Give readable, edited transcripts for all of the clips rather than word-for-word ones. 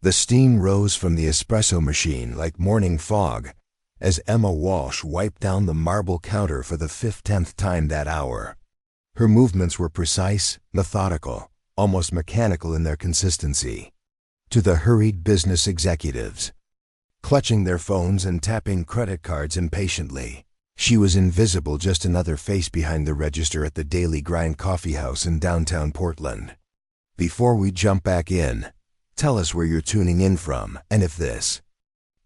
The steam rose from the espresso machine like morning fog as Emma Walsh wiped down the marble counter for the 15th time that hour. Her movements were precise, methodical, almost mechanical in their consistency. To the hurried business executives, clutching their phones and tapping credit cards impatiently, she was invisible, just another face behind the register at the Daily Grind coffee house in downtown Portland. Before we jump back in, tell us where you're tuning in from, and if this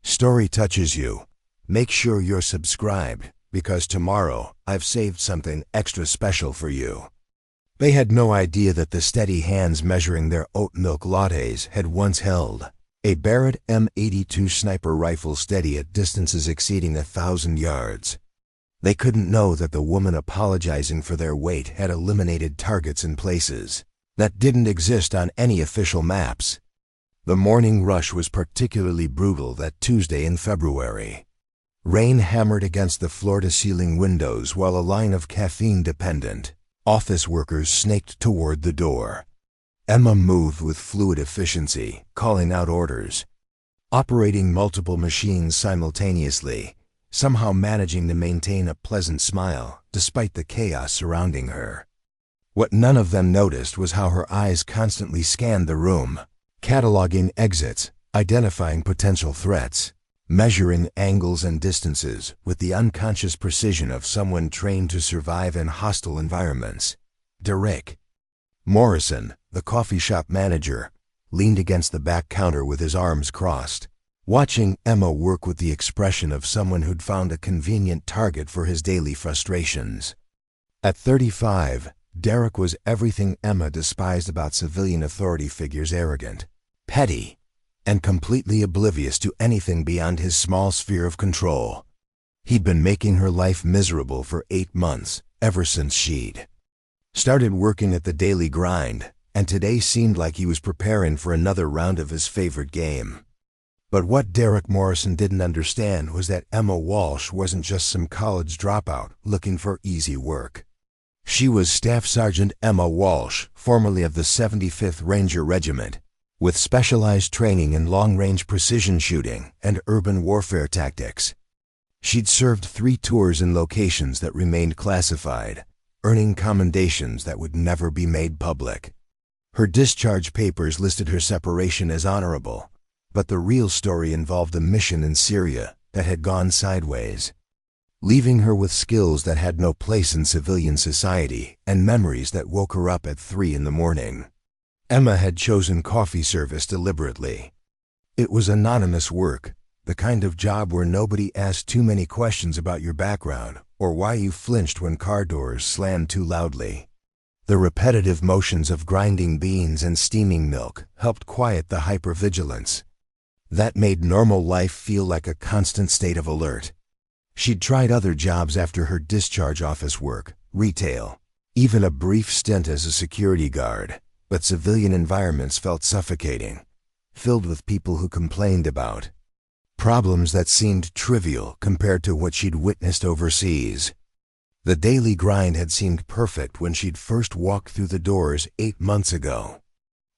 story touches you, make sure you're subscribed, because tomorrow I've saved something extra special for you. They had no idea that the steady hands measuring their oat milk lattes had once held a Barrett M82 sniper rifle steady at distances exceeding 1,000 yards. They couldn't know that the woman apologizing for their weight had eliminated targets in places that didn't exist on any official maps. The morning rush was particularly brutal that Tuesday in February. Rain hammered against the floor-to-ceiling windows while a line of caffeine-dependent office workers snaked toward the door. Emma moved with fluid efficiency, calling out orders, operating multiple machines simultaneously, somehow managing to maintain a pleasant smile despite the chaos surrounding her. What none of them noticed was how her eyes constantly scanned the room, cataloging exits, identifying potential threats, measuring angles and distances with the unconscious precision of someone trained to survive in hostile environments. Derek Morrison, the coffee shop manager, leaned against the back counter with his arms crossed, watching Emma work with the expression of someone who'd found a convenient target for his daily frustrations. At 35, Derek was everything Emma despised about civilian authority figures: arrogant, petty, and completely oblivious to anything beyond his small sphere of control. He'd been making her life miserable for 8 months, ever since she'd started working at the Daily Grind, and today seemed like he was preparing for another round of his favorite game. But what Derek Morrison didn't understand was that Emma Walsh wasn't just some college dropout looking for easy work. She was Staff Sergeant Emma Walsh, formerly of the 75th Ranger Regiment, with specialized training in long-range precision shooting and urban warfare tactics. She'd served 3 tours in locations that remained classified, earning commendations that would never be made public. Her discharge papers listed her separation as honorable, but the real story involved a mission in Syria that had gone sideways, leaving her with skills that had no place in civilian society and memories that woke her up at 3 in the morning. Emma had chosen coffee service deliberately. It was anonymous work, the kind of job where nobody asked too many questions about your background or why you flinched when car doors slammed too loudly. The repetitive motions of grinding beans and steaming milk helped quiet the hypervigilance that made normal life feel like a constant state of alert. She'd tried other jobs after her discharge: office work, retail, even a brief stint as a security guard. But civilian environments felt suffocating, filled with people who complained about problems that seemed trivial compared to what she'd witnessed overseas. The Daily Grind had seemed perfect when she'd first walked through the doors 8 months ago.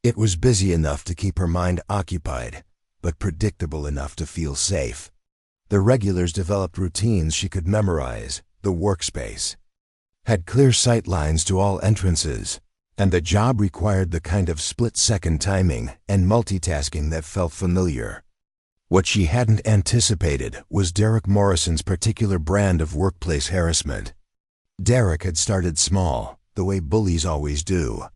It was busy enough to keep her mind occupied, but predictable enough to feel safe. The regulars developed routines she could memorize. The workspace had clear sight lines to all entrances, and the job required the kind of split-second timing and multitasking that felt familiar. What she hadn't anticipated was Derek Morrison's particular brand of workplace harassment. Derek had started small, the way bullies always do.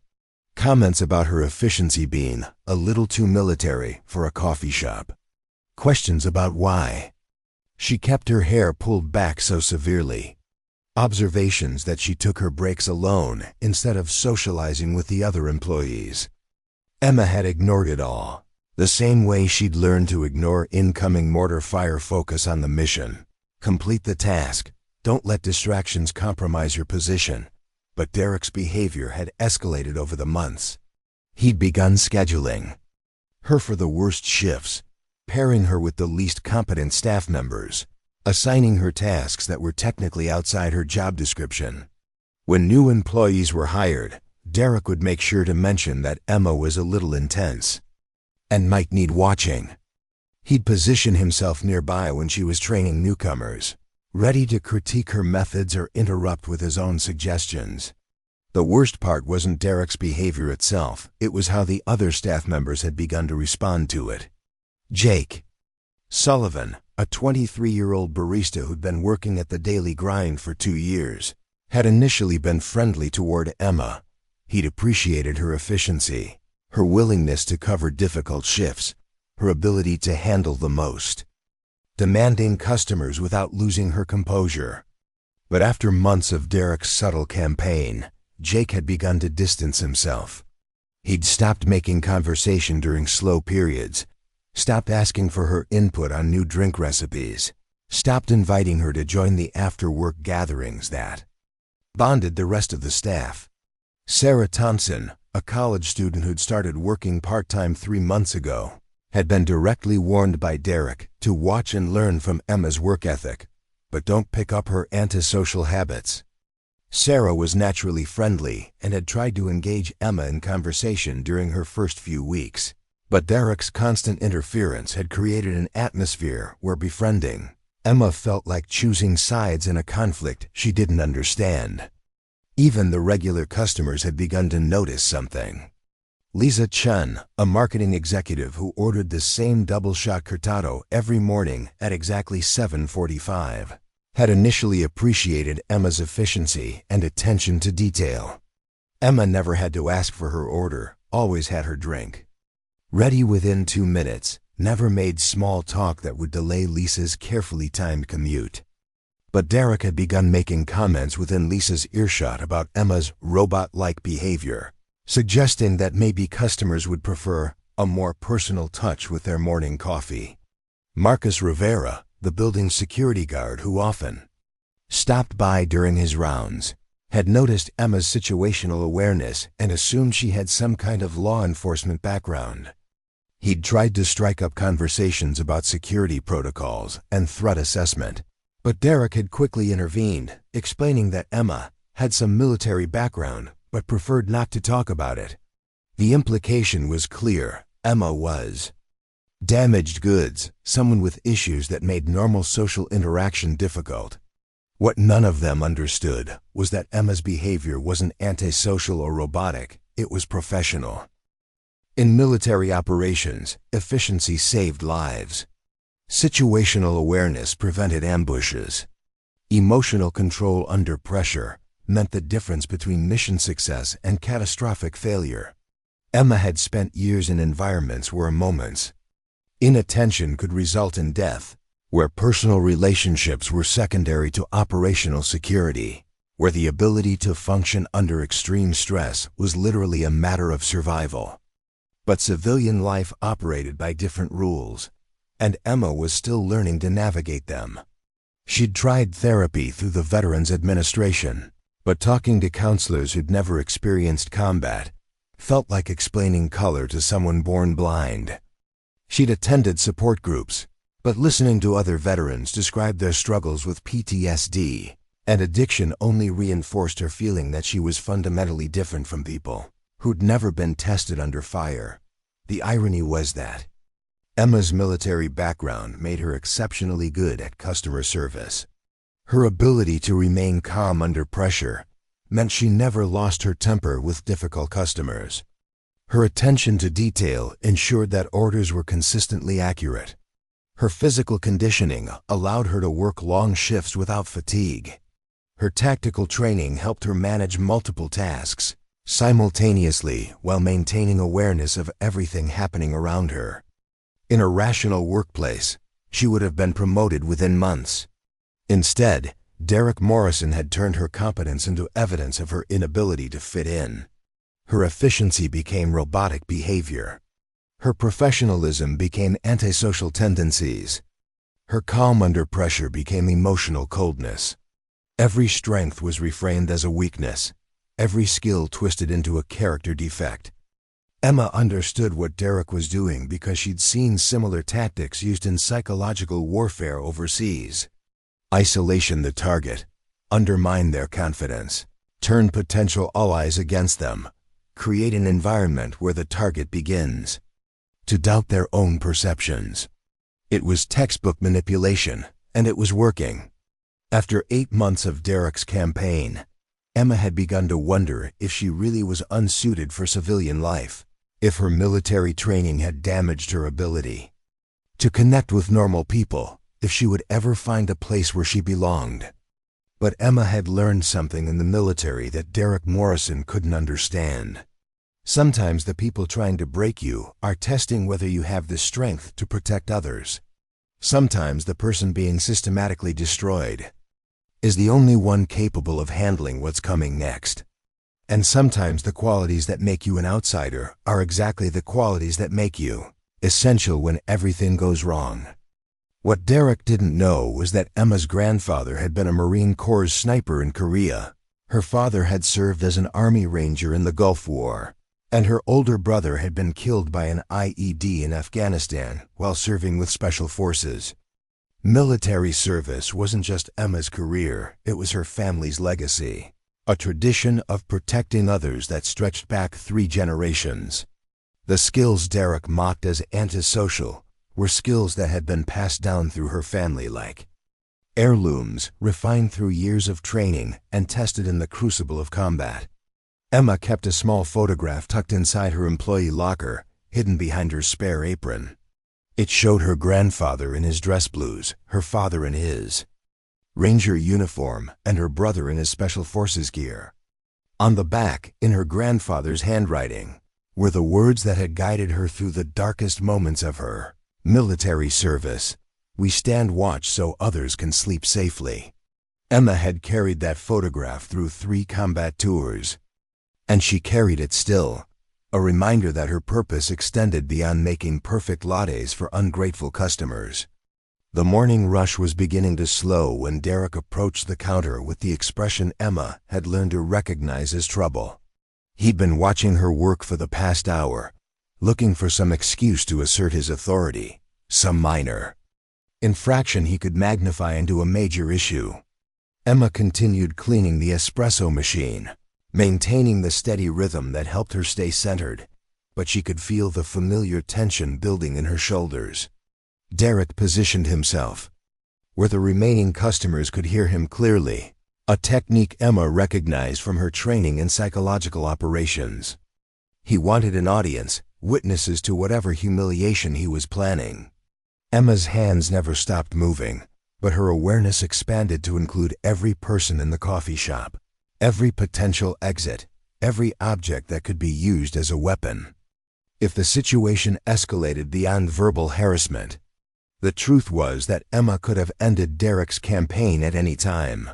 Comments about her efficiency being a little too military for a coffee shop. Questions about why she kept her hair pulled back so severely. Observations that she took her breaks alone instead of socializing with the other employees. Emma had ignored it all, the same way she'd learned to ignore incoming mortar fire. Focus on the mission. Complete the task. Don't let distractions compromise your position. But Derek's behavior had escalated over the months. He'd begun scheduling her for the worst shifts, pairing her with the least competent staff members, assigning her tasks that were technically outside her job description. When new employees were hired, Derek would make sure to mention that Emma was a little intense. and might need watching. He'd position himself nearby when she was training newcomers, ready to critique her methods or interrupt with his own suggestions. The worst part wasn't Derek's behavior itself, it was how the other staff members had begun to respond to it. Jake Sullivan, a 23-year-old barista who'd been working at the daily grind for 2 years, had initially been friendly toward Emma. He'd appreciated her efficiency, her willingness to cover difficult shifts, her ability to handle the most demanding customers without losing her composure. But after months of Derek's subtle campaign, Jake had begun to distance himself. He'd stopped making conversation during slow periods, stopped asking for her input on new drink recipes, stopped inviting her to join the after-work gatherings that bonded the rest of the staff. Sarah Thompson, a college student who'd started working part-time 3 months ago, had been directly warned by Derek to watch and learn from Emma's work ethic, but don't pick up her antisocial habits. Sarah was naturally friendly and had tried to engage Emma in conversation during her first few weeks, but Derek's constant interference had created an atmosphere where befriending Emma felt like choosing sides in a conflict she didn't understand. Even the regular customers had begun to notice something. Lisa Chun, a marketing executive who ordered the same double-shot cortado every morning at exactly 7:45, had initially appreciated Emma's efficiency and attention to detail. Emma never had to ask for her order, always had her drink ready within 2 minutes, never made small talk that would delay Lisa's carefully timed commute. But Derek had begun making comments within Lisa's earshot about Emma's robot-like behavior, suggesting that maybe customers would prefer a more personal touch with their morning coffee. Marcus Rivera, the building's security guard who often stopped by during his rounds, had noticed Emma's situational awareness and assumed she had some kind of law enforcement background. He'd tried to strike up conversations about security protocols and threat assessment, but Derek had quickly intervened, explaining that Emma had some military background but preferred not to talk about it. The implication was clear: Emma was damaged goods, someone with issues that made normal social interaction difficult. What none of them understood was that Emma's behavior wasn't antisocial or robotic, it was professional. In military operations, efficiency saved lives. Situational awareness prevented ambushes. Emotional control under pressure meant the difference between mission success and catastrophic failure. Emma had spent years in environments where a moment's inattention could result in death, where personal relationships were secondary to operational security, where the ability to function under extreme stress was literally a matter of survival. But civilian life operated by different rules, and Emma was still learning to navigate them. She'd tried therapy through the Veterans Administration, but talking to counselors who'd never experienced combat felt like explaining color to someone born blind. She'd attended support groups, but listening to other veterans describe their struggles with PTSD and addiction only reinforced her feeling that she was fundamentally different from people who'd never been tested under fire. The irony was that Emma's military background made her exceptionally good at customer service. Her ability to remain calm under pressure meant she never lost her temper with difficult customers. Her attention to detail ensured that orders were consistently accurate. Her physical conditioning allowed her to work long shifts without fatigue. Her tactical training helped her manage multiple tasks simultaneously while maintaining awareness of everything happening around her. In a rational workplace, she would have been promoted within months. Instead, Derek Morrison had turned her competence into evidence of her inability to fit in. Her efficiency became robotic behavior. Her professionalism became antisocial tendencies. Her calm under pressure became emotional coldness. Every strength was reframed as a weakness, every skill twisted into a character defect. Emma understood what Derek was doing because she'd seen similar tactics used in psychological warfare overseas. Isolation the target, undermine their confidence, turn potential allies against them, create an environment where the target begins. to doubt their own perceptions. It was textbook manipulation, and it was working. After 8 months of Derek's campaign, Emma had begun to wonder if she really was unsuited for civilian life, if her military training had damaged her ability to connect with normal people, if she would ever find a place where she belonged. But Emma had learned something in the military that Derek Morrison couldn't understand. Sometimes the people trying to break you are testing whether you have the strength to protect others. Sometimes the person being systematically destroyed is the only one capable of handling what's coming next. And sometimes the qualities that make you an outsider are exactly the qualities that make you essential when everything goes wrong. What Derek didn't know was that Emma's grandfather had been a Marine Corps sniper in Korea. Her father had served as an Army Ranger in the Gulf War, and her older brother had been killed by an IED in Afghanistan while serving with Special Forces. Military service wasn't just Emma's career, it was her family's legacy, a tradition of protecting others that stretched back 3 generations. The skills Derek mocked as antisocial were skills that had been passed down through her family like heirlooms, refined through years of training and tested in the crucible of combat. Emma kept a small photograph tucked inside her employee locker, hidden behind her spare apron. It showed her grandfather in his dress blues, her father in his Ranger uniform, and her brother in his Special Forces gear. On the back, in her grandfather's handwriting, were the words that had guided her through the darkest moments of her military service: "We stand watch so others can sleep safely." Emma had carried that photograph through 3 combat tours, and she carried it still, a reminder that her purpose extended beyond making perfect lattes for ungrateful customers. The morning rush was beginning to slow when Derek approached the counter with the expression Emma had learned to recognize as trouble. He'd been watching her work for the past hour, looking for some excuse to assert his authority, some minor infraction he could magnify into a major issue. Emma continued cleaning the espresso machine, maintaining the steady rhythm that helped her stay centered, but she could feel the familiar tension building in her shoulders. Derek positioned himself where the remaining customers could hear him clearly, a technique Emma recognized from her training in psychological operations. He wanted an audience, witnesses to whatever humiliation he was planning. Emma's hands never stopped moving, but her awareness expanded to include every person in the coffee shop, every potential exit, every object that could be used as a weapon. If the situation escalated beyond verbal harassment, the truth was that Emma could have ended Derek's campaign at any time.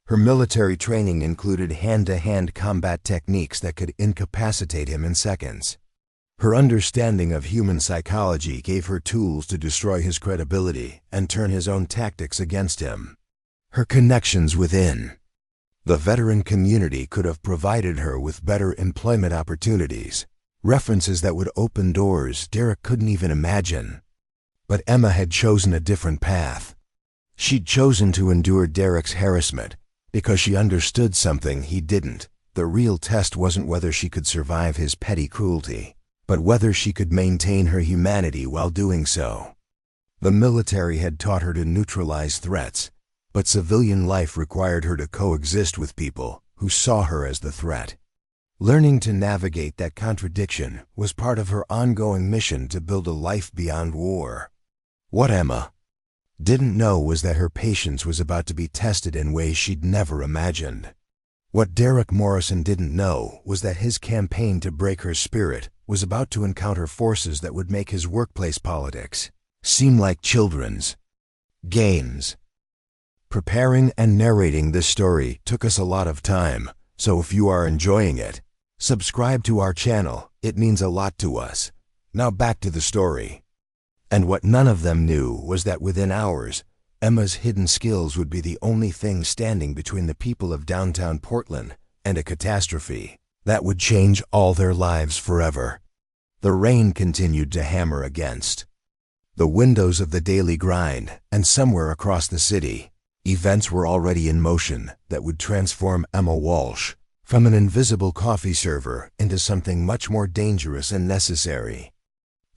Her military training included hand-to-hand combat techniques that could incapacitate him in seconds. Her understanding of human psychology gave her tools to destroy his credibility and turn his own tactics against him. Her connections within the veteran community could have provided her with better employment opportunities, references that would open doors Derek couldn't even imagine. But Emma had chosen a different path. She'd chosen to endure Derek's harassment because she understood something he didn't. The real test wasn't whether she could survive his petty cruelty, but whether she could maintain her humanity while doing so. The military had taught her to neutralize threats, but civilian life required her to coexist with people who saw her as the threat. Learning to navigate that contradiction was part of her ongoing mission to build a life beyond war. What Emma didn't know was that her patience was about to be tested in ways she'd never imagined. What Derek Morrison didn't know was that his campaign to break her spirit was about to encounter forces that would make his workplace politics seem like children's games. Preparing and narrating this story took us a lot of time, so if you are enjoying it, subscribe to our channel. It means a lot to us. Now back to the story. And what none of them knew was that within hours, Emma's hidden skills would be the only thing standing between the people of downtown Portland and a catastrophe that would change all their lives forever. The rain continued to hammer against the windows of the daily grind, and somewhere across the city, events were already in motion that would transform Emma Walsh from an invisible coffee server into something much more dangerous and necessary.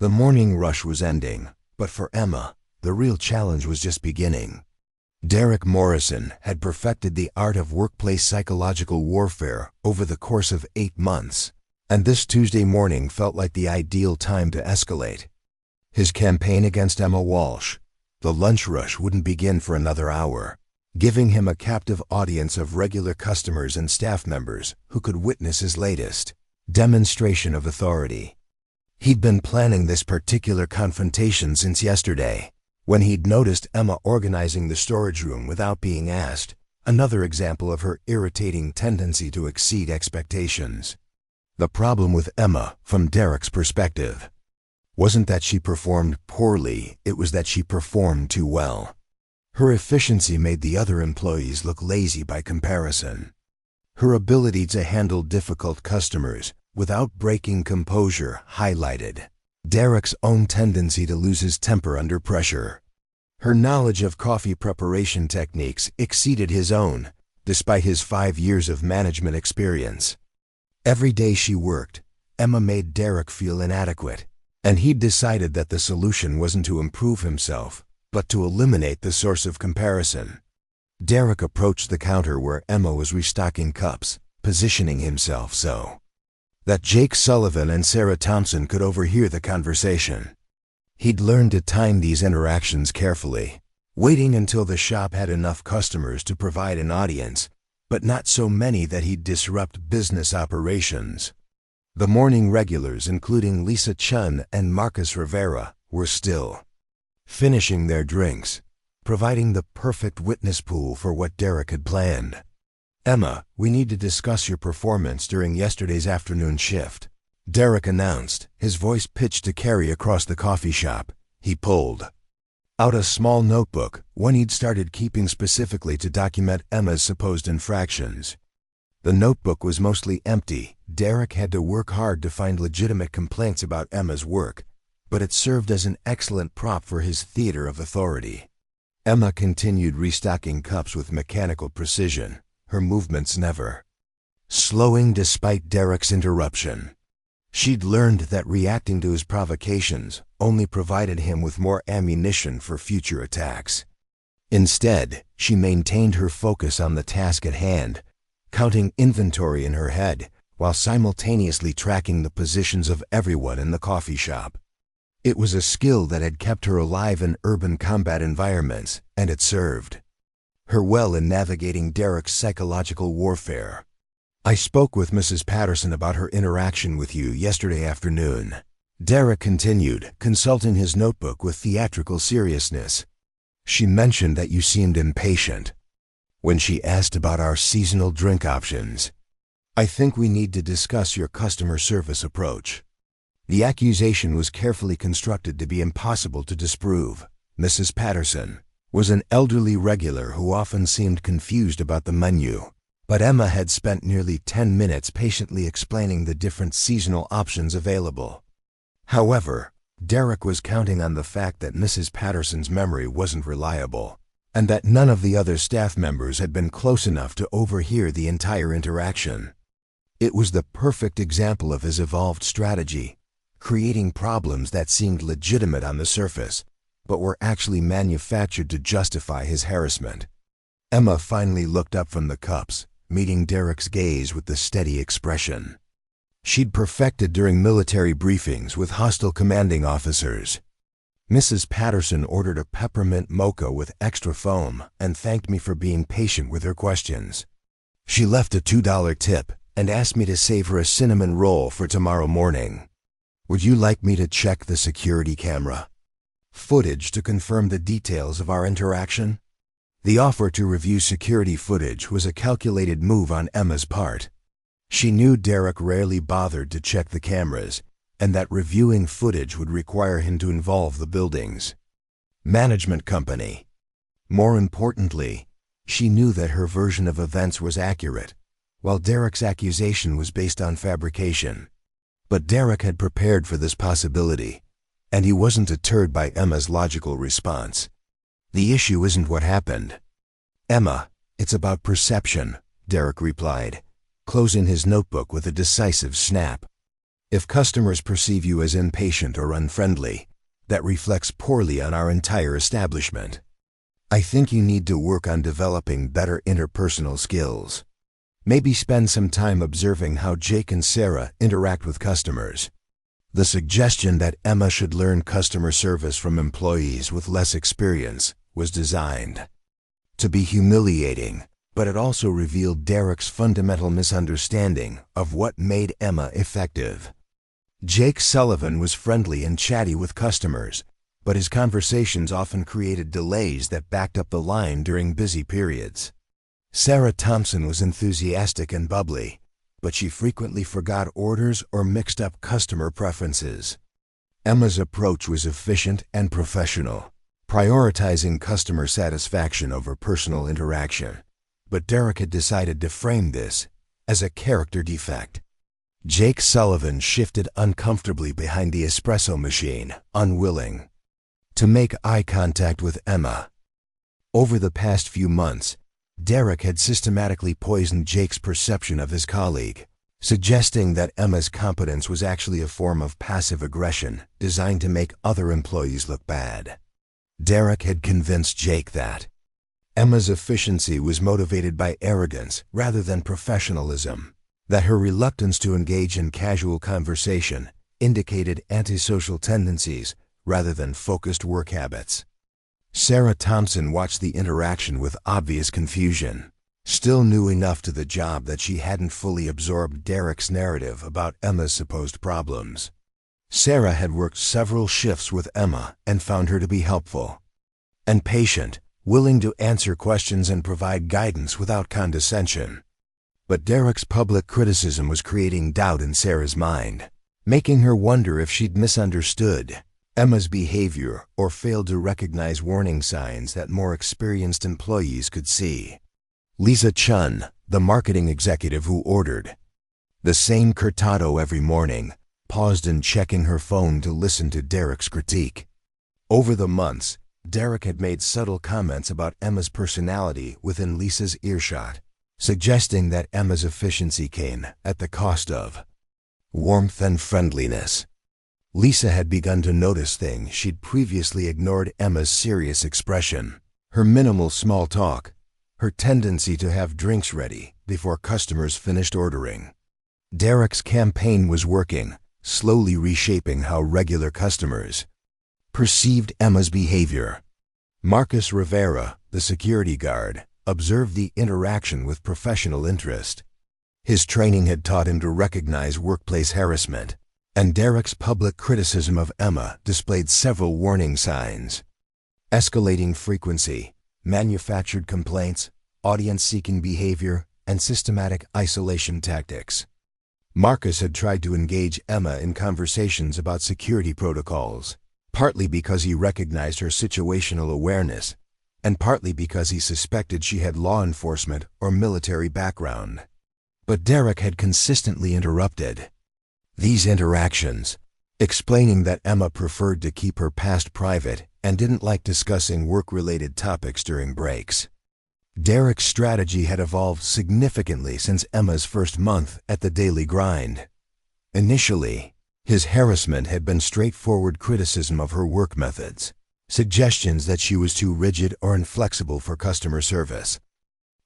The morning rush was ending, but for Emma, the real challenge was just beginning. Derek Morrison had perfected the art of workplace psychological warfare over the course of 8 months, and this Tuesday morning felt like the ideal time to escalate. His campaign against Emma Walsh, the lunch rush wouldn't begin for another hour, giving him a captive audience of regular customers and staff members who could witness his latest demonstration of authority. He'd been planning this particular confrontation since yesterday, when he'd noticed Emma organizing the storage room without being asked, another example of her irritating tendency to exceed expectations. The problem with Emma, from Derek's perspective, wasn't that she performed poorly, it was that she performed too well. Her efficiency made the other employees look lazy by comparison. Her ability to handle difficult customers without breaking composure highlighted Derek's own tendency to lose his temper under pressure. Her knowledge of coffee preparation techniques exceeded his own, despite his 5 years of management experience. Every day she worked, Emma made Derek feel inadequate, and he'd decided that the solution wasn't to improve himself, but to eliminate the source of comparison. Derek approached the counter where Emma was restocking cups, positioning himself so that Jake Sullivan and Sarah Thompson could overhear the conversation. He'd learned to time these interactions carefully, waiting until the shop had enough customers to provide an audience, but not so many that he'd disrupt business operations. The morning regulars, including Lisa Chun and Marcus Rivera, were still finishing their drinks, providing the perfect witness pool for what Derek had planned. "Emma, we need to discuss your performance during yesterday's afternoon shift," Derek announced, his voice pitched to carry across the coffee shop. He pulled out a small notebook, one he'd started keeping specifically to document Emma's supposed infractions. The notebook was mostly empty. Derek had to work hard to find legitimate complaints about Emma's work, but it served as an excellent prop for his theater of authority. Emma continued restocking cups with mechanical precision, her movements never slowing despite Derek's interruption. She'd learned that reacting to his provocations only provided him with more ammunition for future attacks. Instead, she maintained her focus on the task at hand, counting inventory in her head while simultaneously tracking the positions of everyone in the coffee shop. It was a skill that had kept her alive in urban combat environments, and it served her well in navigating Derek's psychological warfare. "I spoke with Mrs. Patterson about her interaction with you yesterday afternoon," Derek continued, consulting his notebook with theatrical seriousness. "She mentioned that you seemed impatient when she asked about our seasonal drink options. I think we need to discuss your customer service approach." The accusation was carefully constructed to be impossible to disprove. Mrs. Patterson was an elderly regular who often seemed confused about the menu, but Emma had spent nearly 10 minutes patiently explaining the different seasonal options available. However, Derek was counting on the fact that Mrs. Patterson's memory wasn't reliable, and that none of the other staff members had been close enough to overhear the entire interaction. It was the perfect example of his evolved strategy, creating problems that seemed legitimate on the surface, but were actually manufactured to justify his harassment. Emma finally looked up from the cups, meeting Derek's gaze with the steady expression she'd perfected during military briefings with hostile commanding officers. "Mrs. Patterson ordered a peppermint mocha with extra foam and thanked me for being patient with her questions. She left a $2 tip and asked me to save her a cinnamon roll for tomorrow morning. Would you like me to check the security camera footage to confirm the details of our interaction?" The offer to review security footage was a calculated move on Emma's part. She knew Derek rarely bothered to check the cameras, and that reviewing footage would require him to involve the building's management company. More importantly, she knew that her version of events was accurate, while Derek's accusation was based on fabrication. But Derek had prepared for this possibility, and he wasn't deterred by Emma's logical response. "The issue isn't what happened, Emma, it's about perception," Derek replied, closing his notebook with a decisive snap. If customers perceive you as impatient or unfriendly, that reflects poorly on our entire establishment. I think you need to work on developing better interpersonal skills. Maybe spend some time observing how Jake and Sarah interact with customers. The suggestion that Emma should learn customer service from employees with less experience was designed to be humiliating, but it also revealed Derek's fundamental misunderstanding of what made Emma effective. Jake Sullivan was friendly and chatty with customers, but his conversations often created delays that backed up the line during busy periods. Sarah Thompson was enthusiastic and bubbly, but she frequently forgot orders or mixed up customer preferences. Emma's approach was efficient and professional, prioritizing customer satisfaction over personal interaction. But Derek had decided to frame this as a character defect. Jake Sullivan shifted uncomfortably behind the espresso machine, unwilling to make eye contact with Emma. Over the past few months, Derek had systematically poisoned Jake's perception of his colleague, suggesting that Emma's competence was actually a form of passive aggression designed to make other employees look bad. Derek had convinced Jake that Emma's efficiency was motivated by arrogance rather than professionalism, that her reluctance to engage in casual conversation indicated antisocial tendencies rather than focused work habits. Sarah Thompson watched the interaction with obvious confusion, still new enough to the job that she hadn't fully absorbed Derek's narrative about Emma's supposed problems. Sarah had worked several shifts with Emma and found her to be helpful and patient, willing to answer questions and provide guidance without condescension. But Derek's public criticism was creating doubt in Sarah's mind, making her wonder if she'd misunderstood Emma's behavior or failed to recognize warning signs that more experienced employees could see. Lisa Chun, the marketing executive who ordered the same cortado every morning, paused in checking her phone to listen to Derek's critique. Over the months, Derek had made subtle comments about Emma's personality within Lisa's earshot, suggesting that Emma's efficiency came at the cost of warmth and friendliness. Lisa had begun to notice things she'd previously ignored: Emma's serious expression, her minimal small talk, her tendency to have drinks ready before customers finished ordering. Derek's campaign was working, slowly reshaping how regular customers perceived Emma's behavior. Marcus Rivera, the security guard, observed the interaction with professional interest. His training had taught him to recognize workplace harassment, and Derek's public criticism of Emma displayed several warning signs: escalating frequency, manufactured complaints, audience-seeking behavior, and systematic isolation tactics. Marcus had tried to engage Emma in conversations about security protocols, partly because he recognized her situational awareness, and partly because he suspected she had law enforcement or military background. But Derek had consistently interrupted these interactions, explaining that Emma preferred to keep her past private and didn't like discussing work-related topics during breaks. Derek's strategy had evolved significantly since Emma's first month at the daily grind. Initially, his harassment had been straightforward criticism of her work methods, suggestions that she was too rigid or inflexible for customer service.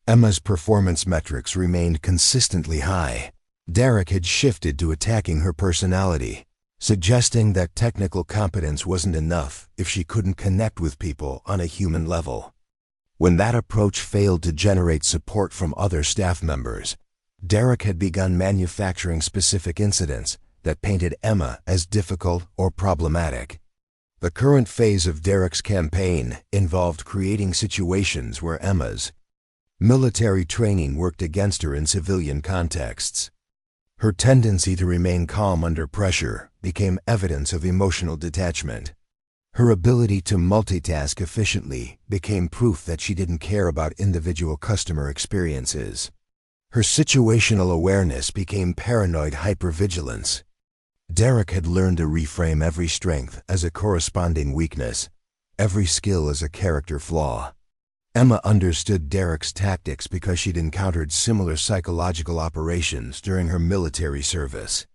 Emma's performance metrics remained consistently high. Derek had shifted to attacking her personality, suggesting that technical competence wasn't enough if she couldn't connect with people on a human level. When that approach failed to generate support from other staff members, Derek had begun manufacturing specific incidents that painted Emma as difficult or problematic. The current phase of Derek's campaign involved creating situations where Emma's military training worked against her in civilian contexts. Her tendency to remain calm under pressure became evidence of emotional detachment. Her ability to multitask efficiently became proof that she didn't care about individual customer experiences. Her situational awareness became paranoid hypervigilance. Derek had learned to reframe every strength as a corresponding weakness, every skill as a character flaw. Emma understood Derek's tactics because she'd encountered similar psychological operations during her military service.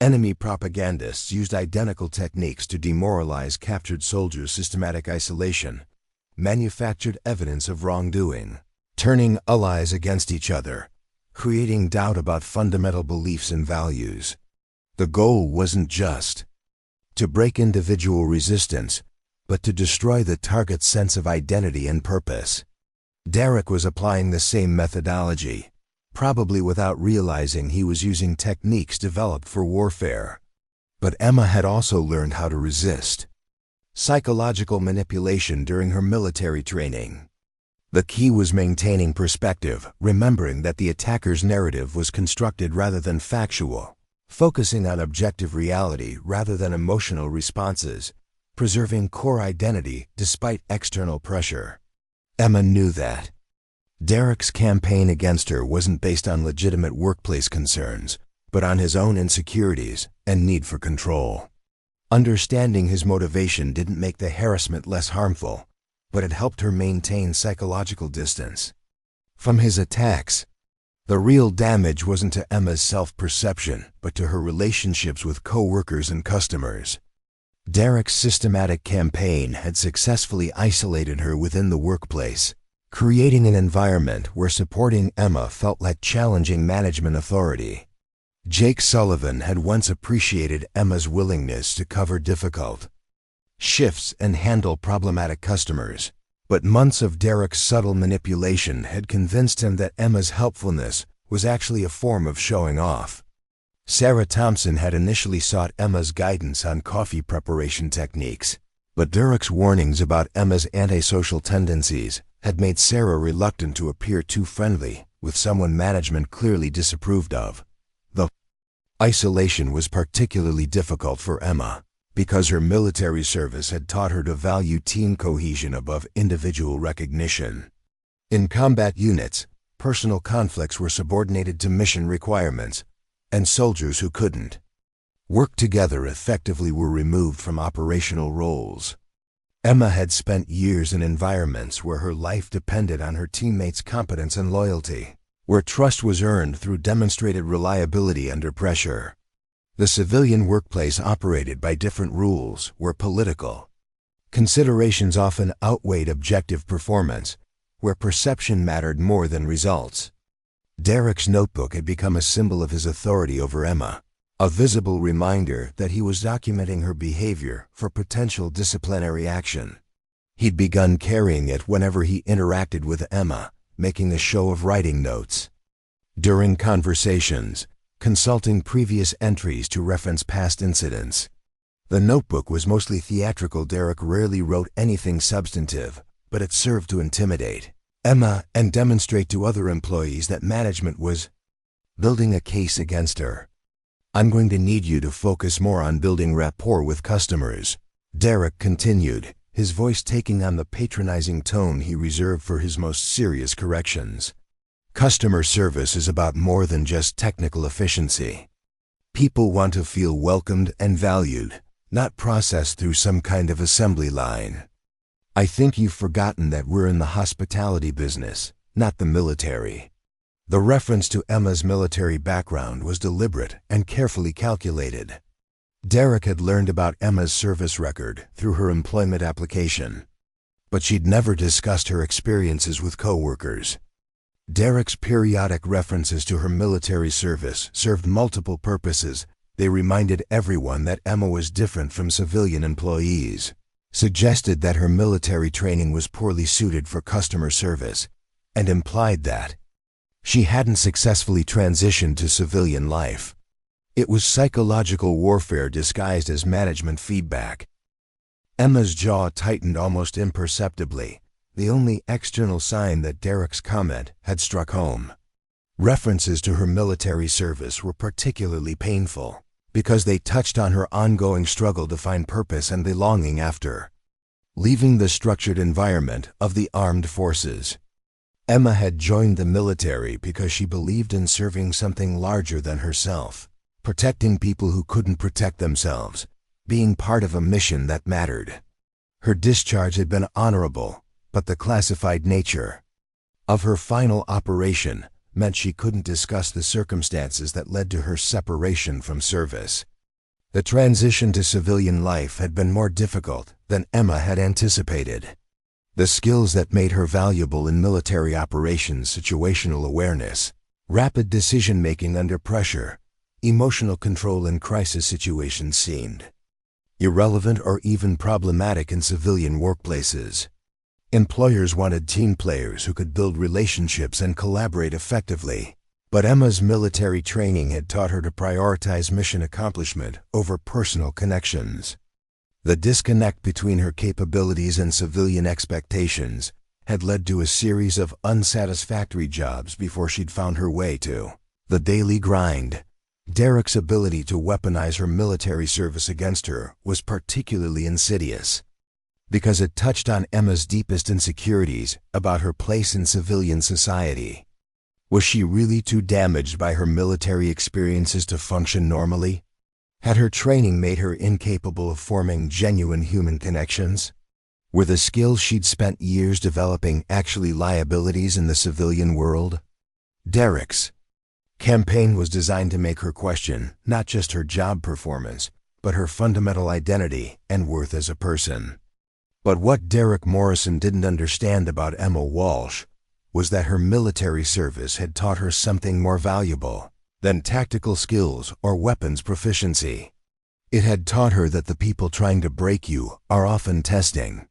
Enemy propagandists used identical techniques to demoralize captured soldiers. Systematic isolation manufactured evidence of wrongdoing, turning allies against each other, creating doubt about fundamental beliefs and values. The goal wasn't just to break individual resistance, but to destroy the target's sense of identity and purpose. Derek was applying the same methodology, probably without realizing he was using techniques developed for warfare. But Emma had also learned how to resist psychological manipulation during her military training. The key was maintaining perspective, remembering that the attacker's narrative was constructed rather than factual, focusing on objective reality rather than emotional responses, preserving core identity despite external pressure. Emma knew that Derek's campaign against her wasn't based on legitimate workplace concerns, but on his own insecurities and need for control. Understanding his motivation didn't make the harassment less harmful, but it helped her maintain psychological distance from his attacks. The real damage wasn't to Emma's self-perception, but to her relationships with co-workers and customers. Derek's systematic campaign had successfully isolated her within the workplace, creating an environment where supporting Emma felt like challenging management authority. Jake Sullivan had once appreciated Emma's willingness to cover difficult shifts and handle problematic customers, but months of Derek's subtle manipulation had convinced him that Emma's helpfulness was actually a form of showing off. Sarah Thompson had initially sought Emma's guidance on coffee preparation techniques, but Derek's warnings about Emma's antisocial tendencies had made Sarah reluctant to appear too friendly with someone management clearly disapproved of. The isolation was particularly difficult for Emma, because her military service had taught her to value team cohesion above individual recognition. In combat units, personal conflicts were subordinated to mission requirements, and soldiers who couldn't work together effectively were removed from operational roles. Emma had spent years in environments where her life depended on her teammates' competence and loyalty, where trust was earned through demonstrated reliability under pressure. The civilian workplace operated by different rules, where political considerations often outweighed objective performance, where perception mattered more than results. Derek's notebook had become a symbol of his authority over Emma, a visible reminder that he was documenting her behavior for potential disciplinary action. He'd begun carrying it whenever he interacted with Emma, making a show of writing notes during conversations, consulting previous entries to reference past incidents. The notebook was mostly theatrical. Derek rarely wrote anything substantive, but it served to intimidate Emma and demonstrate to other employees that management was building a case against her. "I'm going to need you to focus more on building rapport with customers," Derek continued, his voice taking on the patronizing tone he reserved for his most serious corrections. "Customer service is about more than just technical efficiency. People want to feel welcomed and valued, not processed through some kind of assembly line. I think you've forgotten that we're in the hospitality business, not the military." The reference to Emma's military background was deliberate and carefully calculated. Derek had learned about Emma's service record through her employment application, but she'd never discussed her experiences with coworkers. Derek's periodic references to her military service served multiple purposes. They reminded everyone that Emma was different from civilian employees, suggested that her military training was poorly suited for customer service, and implied that she hadn't successfully transitioned to civilian life. It was psychological warfare disguised as management feedback. Emma's jaw tightened almost imperceptibly, the only external sign that Derek's comment had struck home. References to her military service were particularly painful, because they touched on her ongoing struggle to find purpose and belonging after leaving the structured environment of the armed forces. Emma had joined the military because she believed in serving something larger than herself, protecting people who couldn't protect themselves, being part of a mission that mattered. Her discharge had been honorable, but the classified nature of her final operation meant she couldn't discuss the circumstances that led to her separation from service. The transition to civilian life had been more difficult than Emma had anticipated. The skills that made her valuable in military operations, situational awareness, rapid decision-making under pressure, emotional control in crisis situations seemed irrelevant or even problematic in civilian workplaces. Employers wanted team players who could build relationships and collaborate effectively, but Emma's military training had taught her to prioritize mission accomplishment over personal connections. The disconnect between her capabilities and civilian expectations had led to a series of unsatisfactory jobs before she'd found her way to the daily grind. Derek's ability to weaponize her military service against her was particularly insidious, because it touched on Emma's deepest insecurities about her place in civilian society. Was she really too damaged by her military experiences to function normally? Had her training made her incapable of forming genuine human connections? Were the skills she'd spent years developing actually liabilities in the civilian world? Derek's campaign was designed to make her question not just her job performance, but her fundamental identity and worth as a person. But what Derek Morrison didn't understand about Emma Walsh was that her military service had taught her something more valuable than tactical skills or weapons proficiency. It had taught her that the people trying to break you are often testing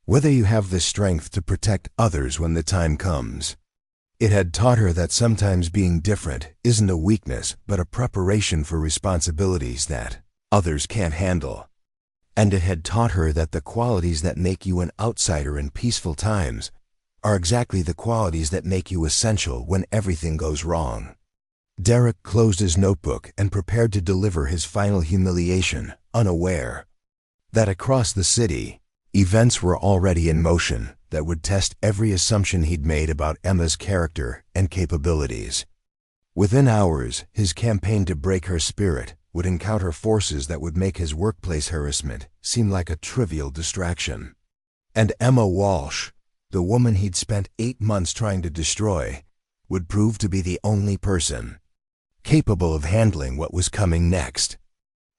whether you have the strength to protect others when the time comes. It had taught her that sometimes being different isn't a weakness but a preparation for responsibilities that others can't handle. And it had taught her that the qualities that make you an outsider in peaceful times are exactly the qualities that make you essential when everything goes wrong. Derek closed his notebook and prepared to deliver his final humiliation, unaware that across the city, events were already in motion that would test every assumption he'd made about Emma's character and capabilities. Within hours, his campaign to break her spirit would encounter forces that would make his workplace harassment seem like a trivial distraction. And Emma Walsh, the woman he'd spent 8 months trying to destroy, would prove to be the only person capable of handling what was coming next.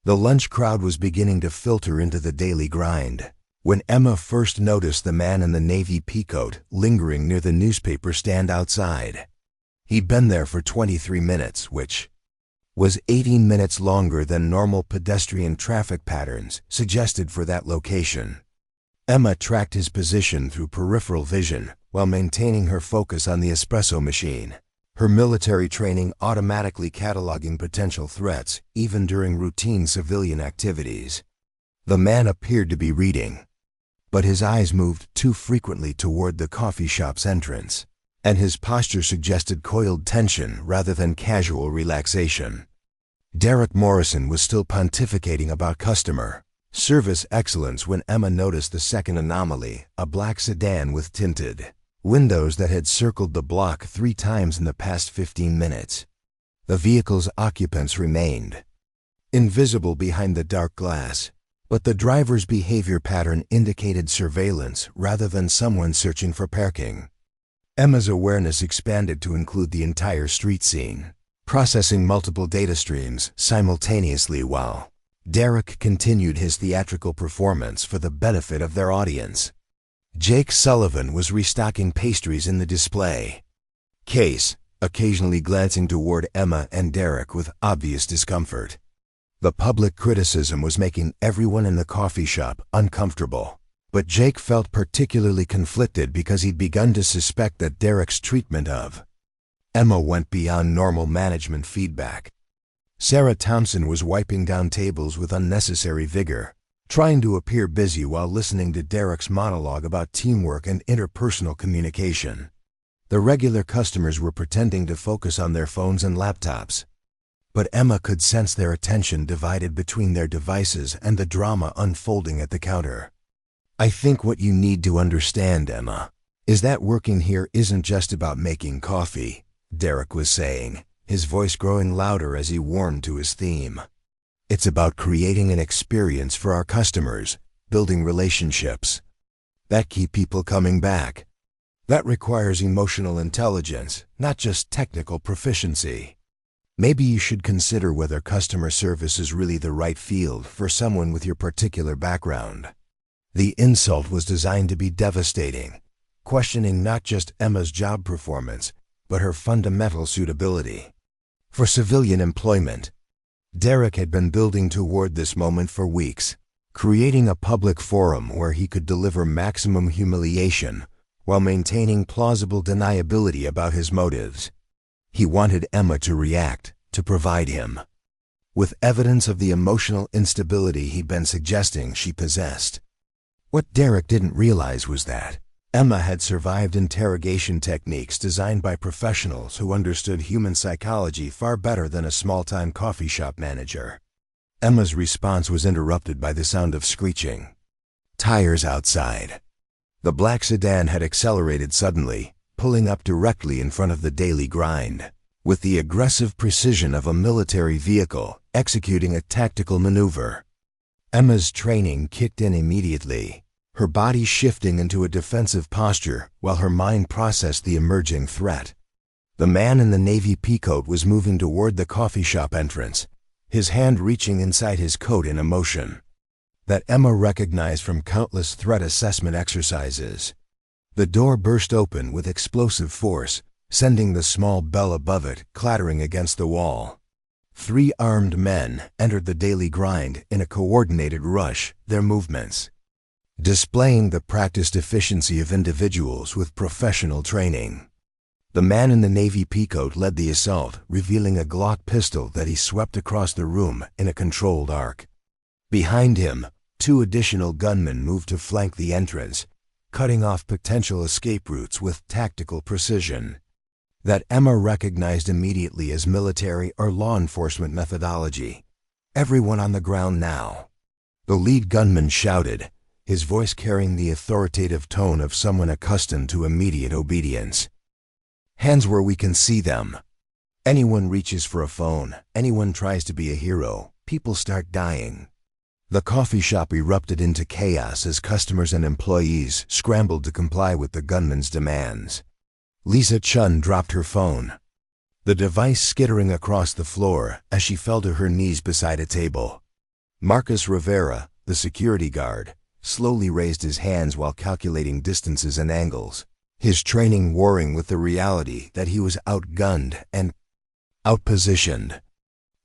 The lunch crowd was beginning to filter into the daily grind when Emma first noticed the man in the navy peacoat lingering near the newspaper stand outside. He'd been there for 23 minutes, which was 18 minutes longer than normal pedestrian traffic patterns suggested for that location. Emma tracked his position through peripheral vision while maintaining her focus on the espresso machine, her military training automatically cataloging potential threats even during routine civilian activities. The man appeared to be reading, but his eyes moved too frequently toward the coffee shop's entrance, and his posture suggested coiled tension rather than casual relaxation. Derek Morrison was still pontificating about customer service excellence when Emma noticed the second anomaly, a black sedan with tinted windows that had circled the block 3 times in the past 15 minutes. The vehicle's occupants remained invisible behind the dark glass, but the driver's behavior pattern indicated surveillance rather than someone searching for parking. Emma's awareness expanded to include the entire street scene, processing multiple data streams simultaneously while Derek continued his theatrical performance for the benefit of their audience. Jake Sullivan was restocking pastries in the display case, occasionally glancing toward Emma and Derek with obvious discomfort. The public criticism was making everyone in the coffee shop uncomfortable, but Jake felt particularly conflicted because he'd begun to suspect that Derek's treatment of Emma went beyond normal management feedback. Sarah Thompson was wiping down tables with unnecessary vigor, trying to appear busy while listening to Derek's monologue about teamwork and interpersonal communication. The regular customers were pretending to focus on their phones and laptops, but Emma could sense their attention divided between their devices and the drama unfolding at the counter. "I think what you need to understand, Emma, is that working here isn't just about making coffee," Derek was saying, his voice growing louder as he warmed to his theme. "It's about creating an experience for our customers, building relationships that keep people coming back. That requires emotional intelligence, not just technical proficiency." Maybe you should consider whether customer service is really the right field for someone with your particular background. The insult was designed to be devastating, questioning not just Emma's job performance, but her fundamental suitability for civilian employment. Derek had been building toward this moment for weeks, creating a public forum where he could deliver maximum humiliation while maintaining plausible deniability about his motives. He wanted Emma to react, to provide him with evidence of the emotional instability he'd been suggesting she possessed. What Derek didn't realize was that Emma had survived interrogation techniques designed by professionals who understood human psychology far better than a small-time coffee shop manager. Emma's response was interrupted by the sound of screeching tires outside. The black sedan had accelerated suddenly, pulling up directly in front of the daily grind, with the aggressive precision of a military vehicle executing a tactical maneuver. Emma's training kicked in immediately, her body shifting into a defensive posture while her mind processed the emerging threat. The man in the navy peacoat was moving toward the coffee shop entrance, his hand reaching inside his coat in a motion that Emma recognized from countless threat assessment exercises. The door burst open with explosive force, sending the small bell above it clattering against the wall. 3 armed men entered the daily grind in a coordinated rush, their movements displaying the practiced efficiency of individuals with professional training. The man in the navy peacoat led the assault, revealing a Glock pistol that he swept across the room in a controlled arc. Behind him, 2 additional gunmen moved to flank the entrance, cutting off potential escape routes with tactical precision that Emma recognized immediately as military or law enforcement methodology. "Everyone on the ground now," the lead gunman shouted, his voice carrying the authoritative tone of someone accustomed to immediate obedience. "Hands where we can see them. Anyone reaches for a phone, anyone tries to be a hero, people start dying." The coffee shop erupted into chaos as customers and employees scrambled to comply with the gunman's demands. Lisa Chun dropped her phone, the device skittering across the floor as she fell to her knees beside a table. Marcus Rivera, the security guard, slowly raised his hands while calculating distances and angles, his training warring with the reality that he was outgunned and outpositioned.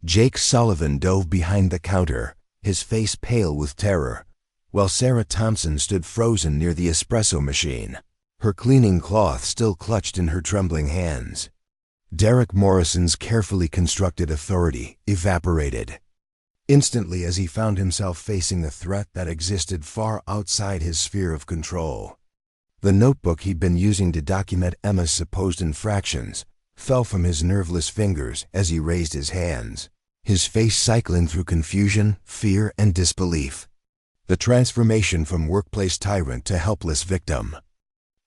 Jake Sullivan dove behind the counter, his face pale with terror, while Sarah Thompson stood frozen near the espresso machine, her cleaning cloth still clutched in her trembling hands. Derek Morrison's carefully constructed authority evaporated instantly as he found himself facing a threat that existed far outside his sphere of control. The notebook he'd been using to document Emma's supposed infractions fell from his nerveless fingers as he raised his hands, his face cycling through confusion, fear, and disbelief. The transformation from workplace tyrant to helpless victim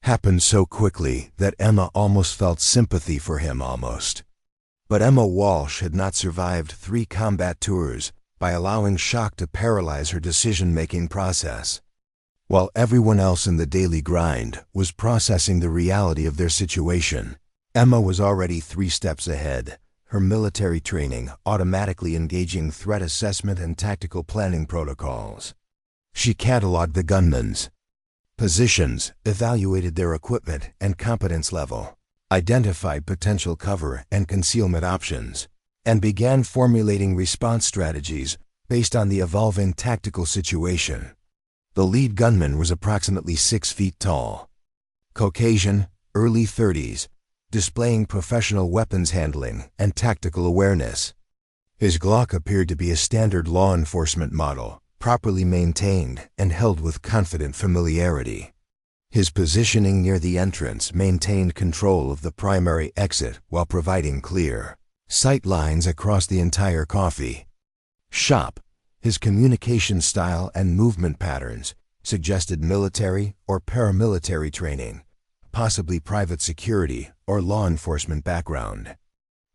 happened so quickly that Emma almost felt sympathy for him But Emma Walsh had not survived 3 combat tours by allowing shock to paralyze her decision-making process. While everyone else in the daily grind was processing the reality of their situation, Emma was already 3 steps ahead, her military training automatically engaging threat assessment and tactical planning protocols. She cataloged the gunmen's positions, evaluated their equipment and competence level, identified potential cover and concealment options, and began formulating response strategies based on the evolving tactical situation. The lead gunman was approximately 6 feet tall, Caucasian, early 30s, displaying professional weapons handling and tactical awareness. His Glock appeared to be a standard law enforcement model, properly maintained and held with confident familiarity. His positioning near the entrance maintained control of the primary exit while providing clear sight lines across the entire coffee shop. His communication style and movement patterns suggested military or paramilitary training, possibly private security or law enforcement background.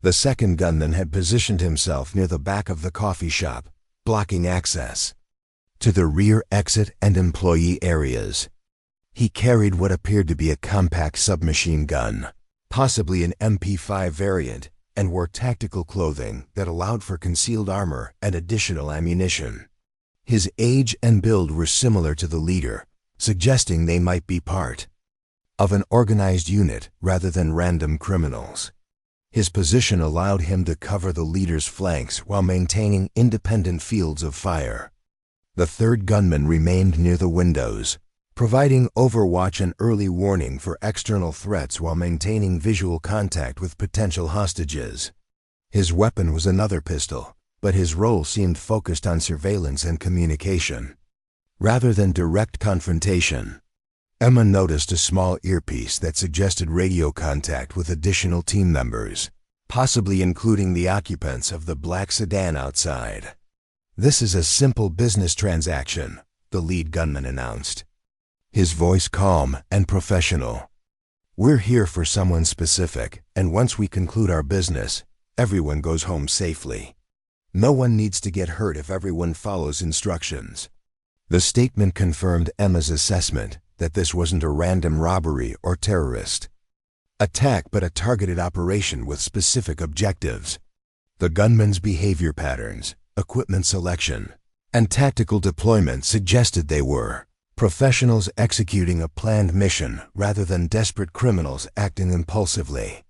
The second gunman had positioned himself near the back of the coffee shop, blocking access to the rear exit and employee areas. He carried what appeared to be a compact submachine gun, possibly an MP5 variant, and wore tactical clothing that allowed for concealed armor and additional ammunition. His age and build were similar to the leader, suggesting they might be part of an organized unit rather than random criminals. His position allowed him to cover the leader's flanks while maintaining independent fields of fire. The third gunman remained near the windows, providing overwatch and early warning for external threats while maintaining visual contact with potential hostages. His weapon was another pistol, but his role seemed focused on surveillance and communication, rather than direct confrontation. Emma noticed a small earpiece that suggested radio contact with additional team members, possibly including the occupants of the black sedan outside. "This is a simple business transaction," the lead gunman announced, his voice calm and professional. "We're here for someone specific, and once we conclude our business, everyone goes home safely. No one needs to get hurt if everyone follows instructions." The statement confirmed Emma's assessment that this wasn't a random robbery or terrorist attack but a targeted operation with specific objectives. The gunman's behavior patterns, equipment selection, and tactical deployment suggested they were professionals executing a planned mission rather than desperate criminals acting impulsively.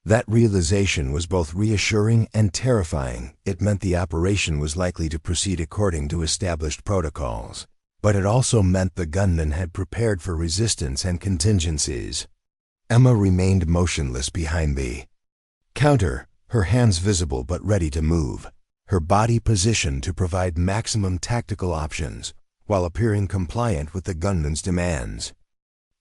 That realization was both reassuring and terrifying. It meant the operation was likely to proceed according to established protocols, but it also meant the gunman had prepared for resistance and contingencies. Emma remained motionless behind the counter, her hands visible but ready to move, her body positioned to provide maximum tactical options while appearing compliant with the gunman's demands.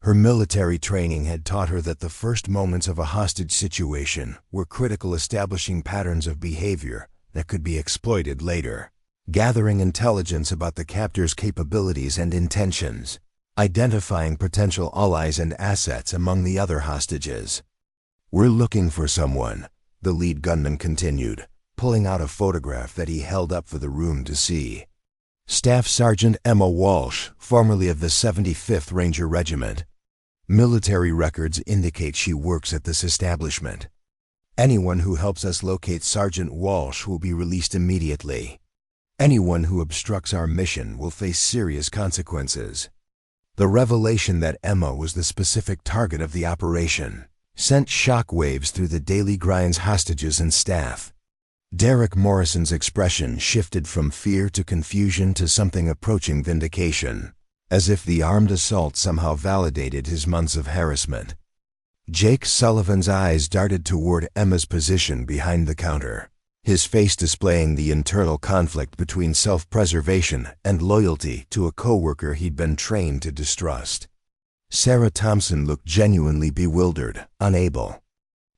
Her military training had taught her that the first moments of a hostage situation were critical, establishing patterns of behavior that could be exploited later. Gathering intelligence about the captor's capabilities and intentions, identifying potential allies and assets among the other hostages. "We're looking for someone," the lead gunman continued, pulling out a photograph that he held up for the room to see. "Staff Sergeant Emma Walsh, formerly of the 75th Ranger Regiment. Military records indicate she works at this establishment. Anyone who helps us locate Sergeant Walsh will be released immediately. Anyone who obstructs our mission will face serious consequences." The revelation that Emma was the specific target of the operation sent shockwaves through the Daily Grind's hostages and staff. Derek Morrison's expression shifted from fear to confusion to something approaching vindication, as if the armed assault somehow validated his months of harassment. Jake Sullivan's eyes darted toward Emma's position behind the counter, his face displaying the internal conflict between self-preservation and loyalty to a coworker he'd been trained to distrust. Sarah Thompson looked genuinely bewildered, unable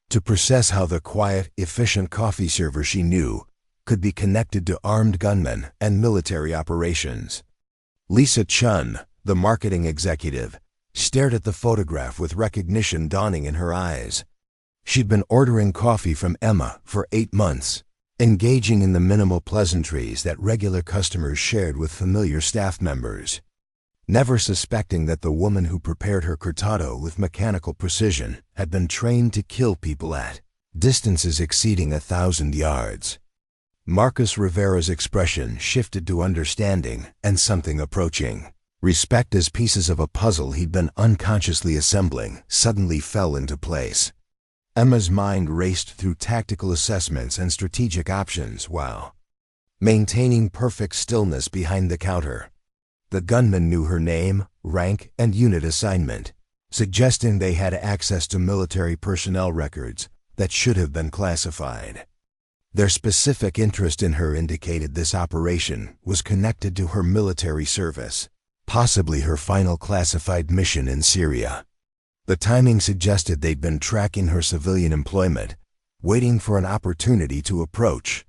to process how the quiet, efficient coffee server she knew could be connected to armed gunmen and military operations. Lisa Chun, the marketing executive, stared at the photograph with recognition dawning in her eyes. She'd been ordering coffee from Emma for 8 months, engaging in the minimal pleasantries that regular customers shared with familiar staff members, never suspecting that the woman who prepared her cortado with mechanical precision had been trained to kill people at distances exceeding 1,000 yards. Marcus Rivera's expression shifted to understanding and something approaching respect as pieces of a puzzle he'd been unconsciously assembling suddenly fell into place. Emma's mind raced through tactical assessments and strategic options while maintaining perfect stillness behind the counter. The gunman knew her name, rank, and unit assignment, suggesting they had access to military personnel records that should have been classified. Their specific interest in her indicated this operation was connected to her military service, possibly her final classified mission in Syria. The timing suggested they'd been tracking her civilian employment, waiting for an opportunity to approach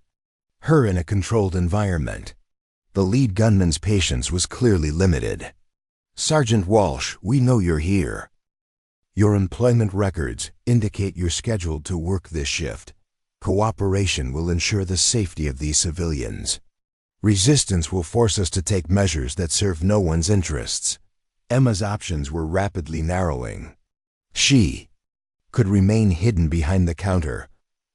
her in a controlled environment. The lead gunman's patience was clearly limited. "Sergeant Walsh, we know you're here. Your employment records indicate you're scheduled to work this shift. Cooperation will ensure the safety of these civilians. Resistance will force us to take measures that serve no one's interests." Emma's options were rapidly narrowing. She could remain hidden behind the counter,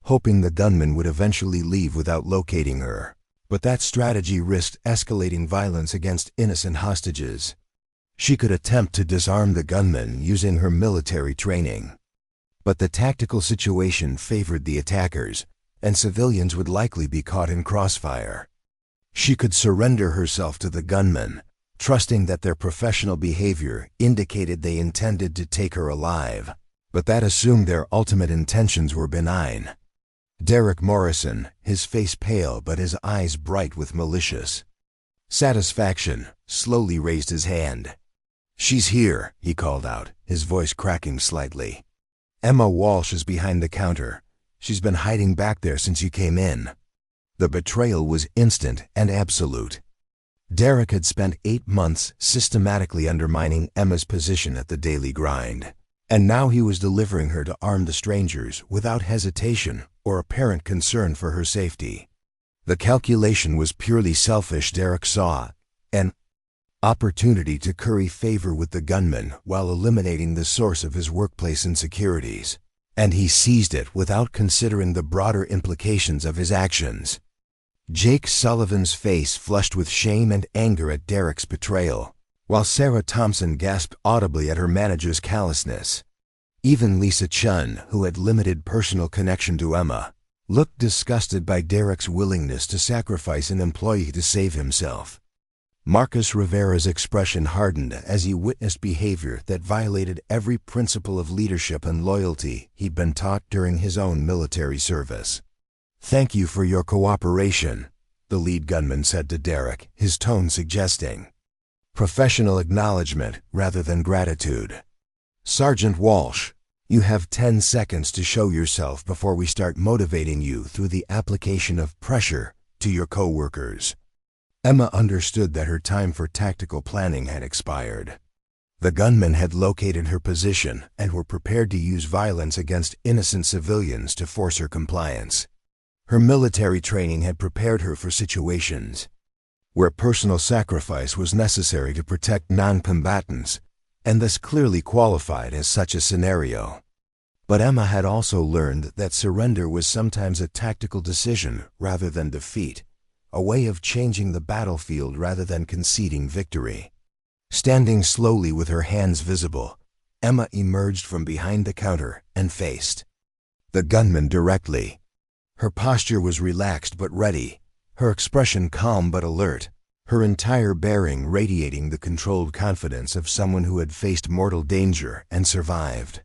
hoping the gunman would eventually leave without locating her. But that strategy risked escalating violence against innocent hostages. She could attempt to disarm the gunman using her military training. But the tactical situation favored the attackers, and civilians would likely be caught in crossfire. She could surrender herself to the gunmen, trusting that their professional behavior indicated they intended to take her alive, but that assumed their ultimate intentions were benign. Derek Morrison, his face pale but his eyes bright with malicious satisfaction, slowly raised his hand. "She's here," he called out, his voice cracking slightly. "Emma Walsh is behind the counter. She's been hiding back there since you came in." The betrayal was instant and absolute. Derek had spent 8 months systematically undermining Emma's position at the daily grind, and now he was delivering her to armed strangers without hesitation or apparent concern for her safety. The calculation was purely selfish. Derek saw an opportunity to curry favor with the gunman while eliminating the source of his workplace insecurities, and he seized it without considering the broader implications of his actions. Jake Sullivan's face flushed with shame and anger at Derek's betrayal, while Sarah Thompson gasped audibly at her manager's callousness. Even Lisa Chun, who had limited personal connection to Emma, looked disgusted by Derek's willingness to sacrifice an employee to save himself. Marcus Rivera's expression hardened as he witnessed behavior that violated every principle of leadership and loyalty he'd been taught during his own military service. "Thank you for your cooperation," the lead gunman said to Derek, his tone suggesting professional acknowledgement rather than gratitude. "Sergeant Walsh, you have 10 seconds to show yourself before we start motivating you through the application of pressure to your co-workers." Emma understood that her time for tactical planning had expired. The gunmen had located her position and were prepared to use violence against innocent civilians to force her compliance. Her military training had prepared her for situations where personal sacrifice was necessary to protect non-combatants, and thus clearly qualified as such a scenario. But Emma had also learned that surrender was sometimes a tactical decision rather than defeat, a way of changing the battlefield rather than conceding victory. Standing slowly with her hands visible, Emma emerged from behind the counter and faced the gunman directly. Her posture was relaxed but ready, her expression calm but alert, her entire bearing radiating the controlled confidence of someone who had faced mortal danger and survived.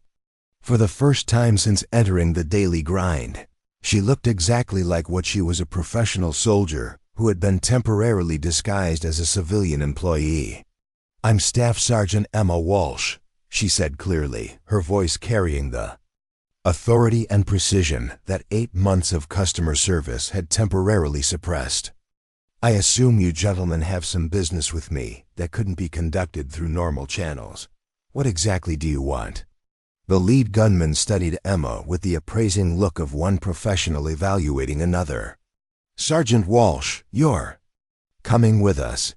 For the first time since entering the daily grind, she looked exactly like what she was, a professional soldier who had been temporarily disguised as a civilian employee. "I'm Staff Sergeant Emma Walsh," she said clearly, her voice carrying the authority and precision that 8 months of customer service had temporarily suppressed. "I assume you gentlemen have some business with me that couldn't be conducted through normal channels. What exactly do you want?" The lead gunman studied Emma with the appraising look of one professional evaluating another. "Sergeant Walsh, you're coming with us.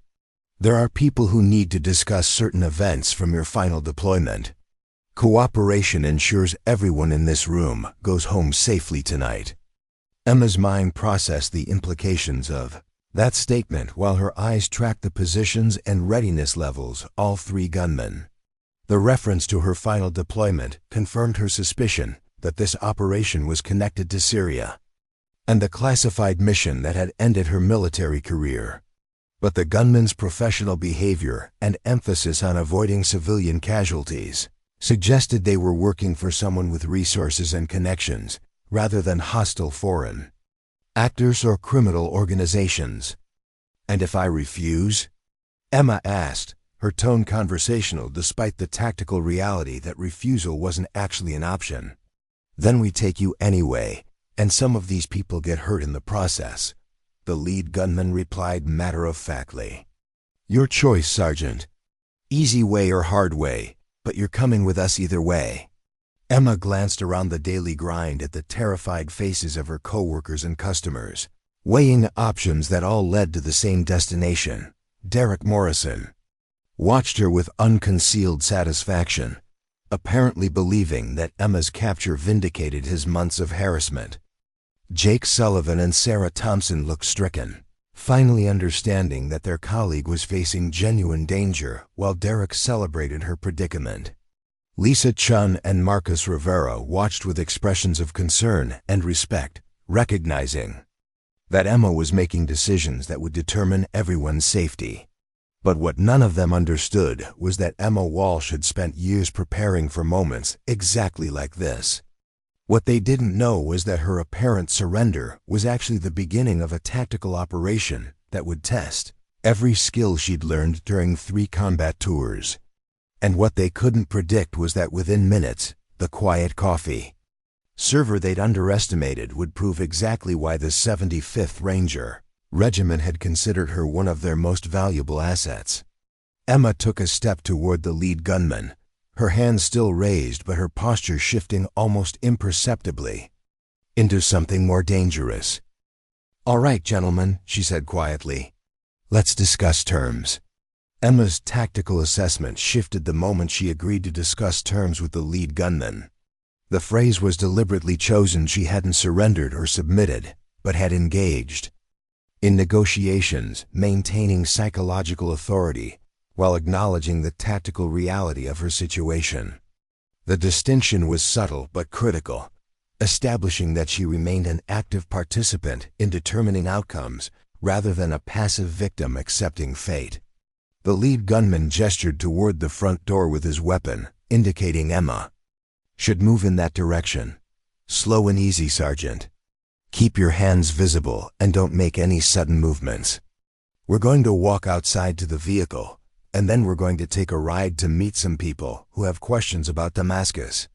There are people who need to discuss certain events from your final deployment. Cooperation ensures everyone in this room goes home safely tonight." Emma's mind processed the implications of that statement while her eyes tracked the positions and readiness levels of all 3 gunmen. The reference to her final deployment confirmed her suspicion that this operation was connected to Syria and the classified mission that had ended her military career. But the gunmen's professional behavior and emphasis on avoiding civilian casualties suggested they were working for someone with resources and connections rather than hostile foreign actors or criminal organizations. "And if I refuse?" Emma asked, her tone conversational despite the tactical reality that refusal wasn't actually an option. "Then we take you anyway, and some of these people get hurt in the process," the lead gunman replied matter-of-factly. "Your choice, Sergeant. Easy way or hard way, but you're coming with us either way." Emma glanced around the daily grind at the terrified faces of her co-workers and customers, weighing options that all led to the same destination. Derek Morrison watched her with unconcealed satisfaction, apparently believing that Emma's capture vindicated his months of harassment. Jake Sullivan and Sarah Thompson looked stricken, finally understanding that their colleague was facing genuine danger while Derek celebrated her predicament. Lisa Chun and Marcus Rivera watched with expressions of concern and respect, recognizing that Emma was making decisions that would determine everyone's safety. But what none of them understood was that Emma Walsh had spent years preparing for moments exactly like this. What they didn't know was that her apparent surrender was actually the beginning of a tactical operation that would test every skill she'd learned during 3 combat tours. And what they couldn't predict was that within minutes, the quiet coffee server they'd underestimated would prove exactly why the 75th Ranger Regiment had considered her one of their most valuable assets. Emma took a step toward the lead gunman, her hands still raised but her posture shifting almost imperceptibly into something more dangerous. "All right, gentlemen," she said quietly. "Let's discuss terms." Emma's tactical assessment shifted the moment she agreed to discuss terms with the lead gunman. The phrase was deliberately chosen. She hadn't surrendered or submitted, but had engaged in negotiations, maintaining psychological authority while acknowledging the tactical reality of her situation. The distinction was subtle but critical, establishing that she remained an active participant in determining outcomes rather than a passive victim accepting fate. The lead gunman gestured toward the front door with his weapon, indicating Emma should move in that direction. "Slow and easy, Sergeant. Keep your hands visible and don't make any sudden movements. We're going to walk outside to the vehicle, and then we're going to take a ride to meet some people who have questions about Damascus."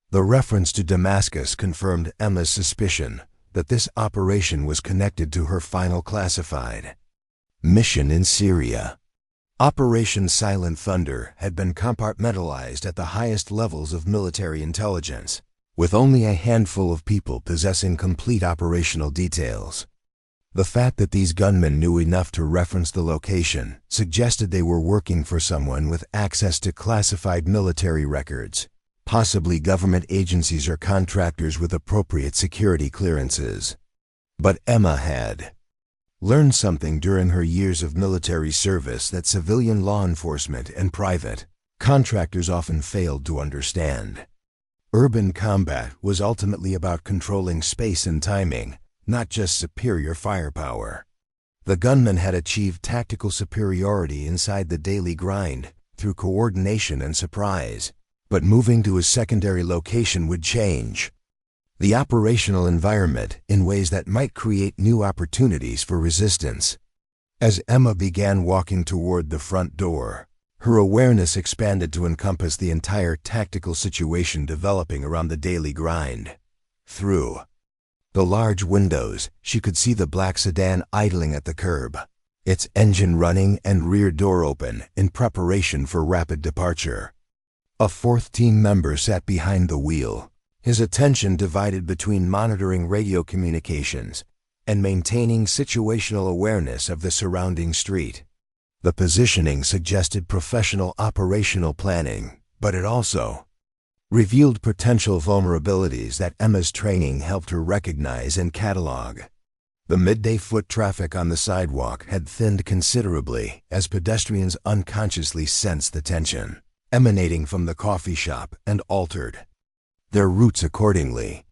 The reference to Damascus confirmed Emma's suspicion that this operation was connected to her final classified mission in Syria. Operation Silent Thunder had been compartmentalized at the highest levels of military intelligence, with only a handful of people possessing complete operational details. The fact that these gunmen knew enough to reference the location suggested they were working for someone with access to classified military records, possibly government agencies or contractors with appropriate security clearances. But Emma had learned something during her years of military service that civilian law enforcement and private contractors often failed to understand. Urban combat was ultimately about controlling space and timing, not just superior firepower. The gunmen had achieved tactical superiority inside the daily grind through coordination and surprise, but moving to a secondary location would change the operational environment in ways that might create new opportunities for resistance. As Emma began walking toward the front door, her awareness expanded to encompass the entire tactical situation developing around the daily grind. Through the large windows, she could see the black sedan idling at the curb, its engine running and rear door open in preparation for rapid departure. A 4th team member sat behind the wheel, his attention divided between monitoring radio communications and maintaining situational awareness of the surrounding street. The positioning suggested professional operational planning, but it also revealed potential vulnerabilities that Emma's training helped her recognize and catalog. The midday foot traffic on the sidewalk had thinned considerably as pedestrians unconsciously sensed the tension emanating from the coffee shop and altered their routes accordingly.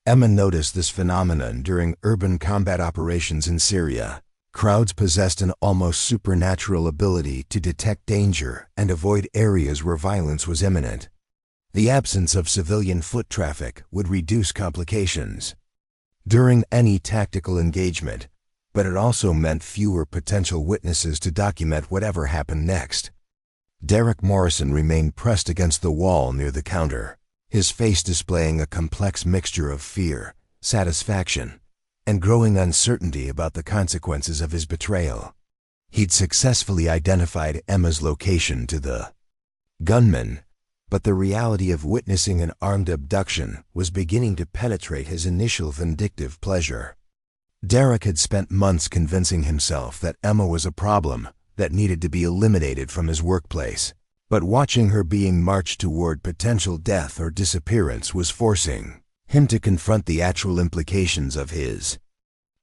Emma noticed this phenomenon during urban combat operations in Syria. Crowds possessed an almost supernatural ability to detect danger and avoid areas where violence was imminent. The absence of civilian foot traffic would reduce complications during any tactical engagement, but it also meant fewer potential witnesses to document whatever happened next. Derek Morrison remained pressed against the wall near the counter, his face displaying a complex mixture of fear, satisfaction, and growing uncertainty about the consequences of his betrayal. He'd successfully identified Emma's location to the gunman, but the reality of witnessing an armed abduction was beginning to penetrate his initial vindictive pleasure. Derek had spent months convincing himself that Emma was a problem that needed to be eliminated from his workplace, but watching her being marched toward potential death or disappearance was forcing him to confront the actual implications of his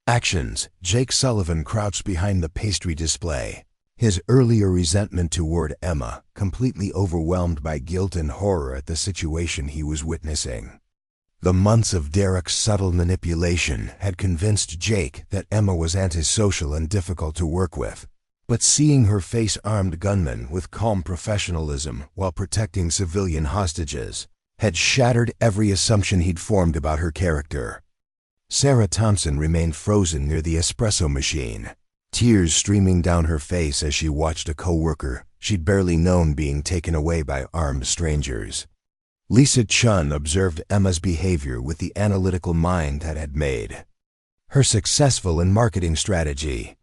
actions. Jake Sullivan crouched behind the pastry display, his earlier resentment toward Emma completely overwhelmed by guilt and horror at the situation he was witnessing. The months of Derek's subtle manipulation had convinced Jake that Emma was antisocial and difficult to work with, but seeing her face armed gunmen with calm professionalism while protecting civilian hostages had shattered every assumption he'd formed about her character. Sarah Thompson remained frozen near the espresso machine, tears streaming down her face as she watched a coworker she'd barely known being taken away by armed strangers. Lisa Chun observed Emma's behavior with the analytical mind that had made her successful in marketing strategy.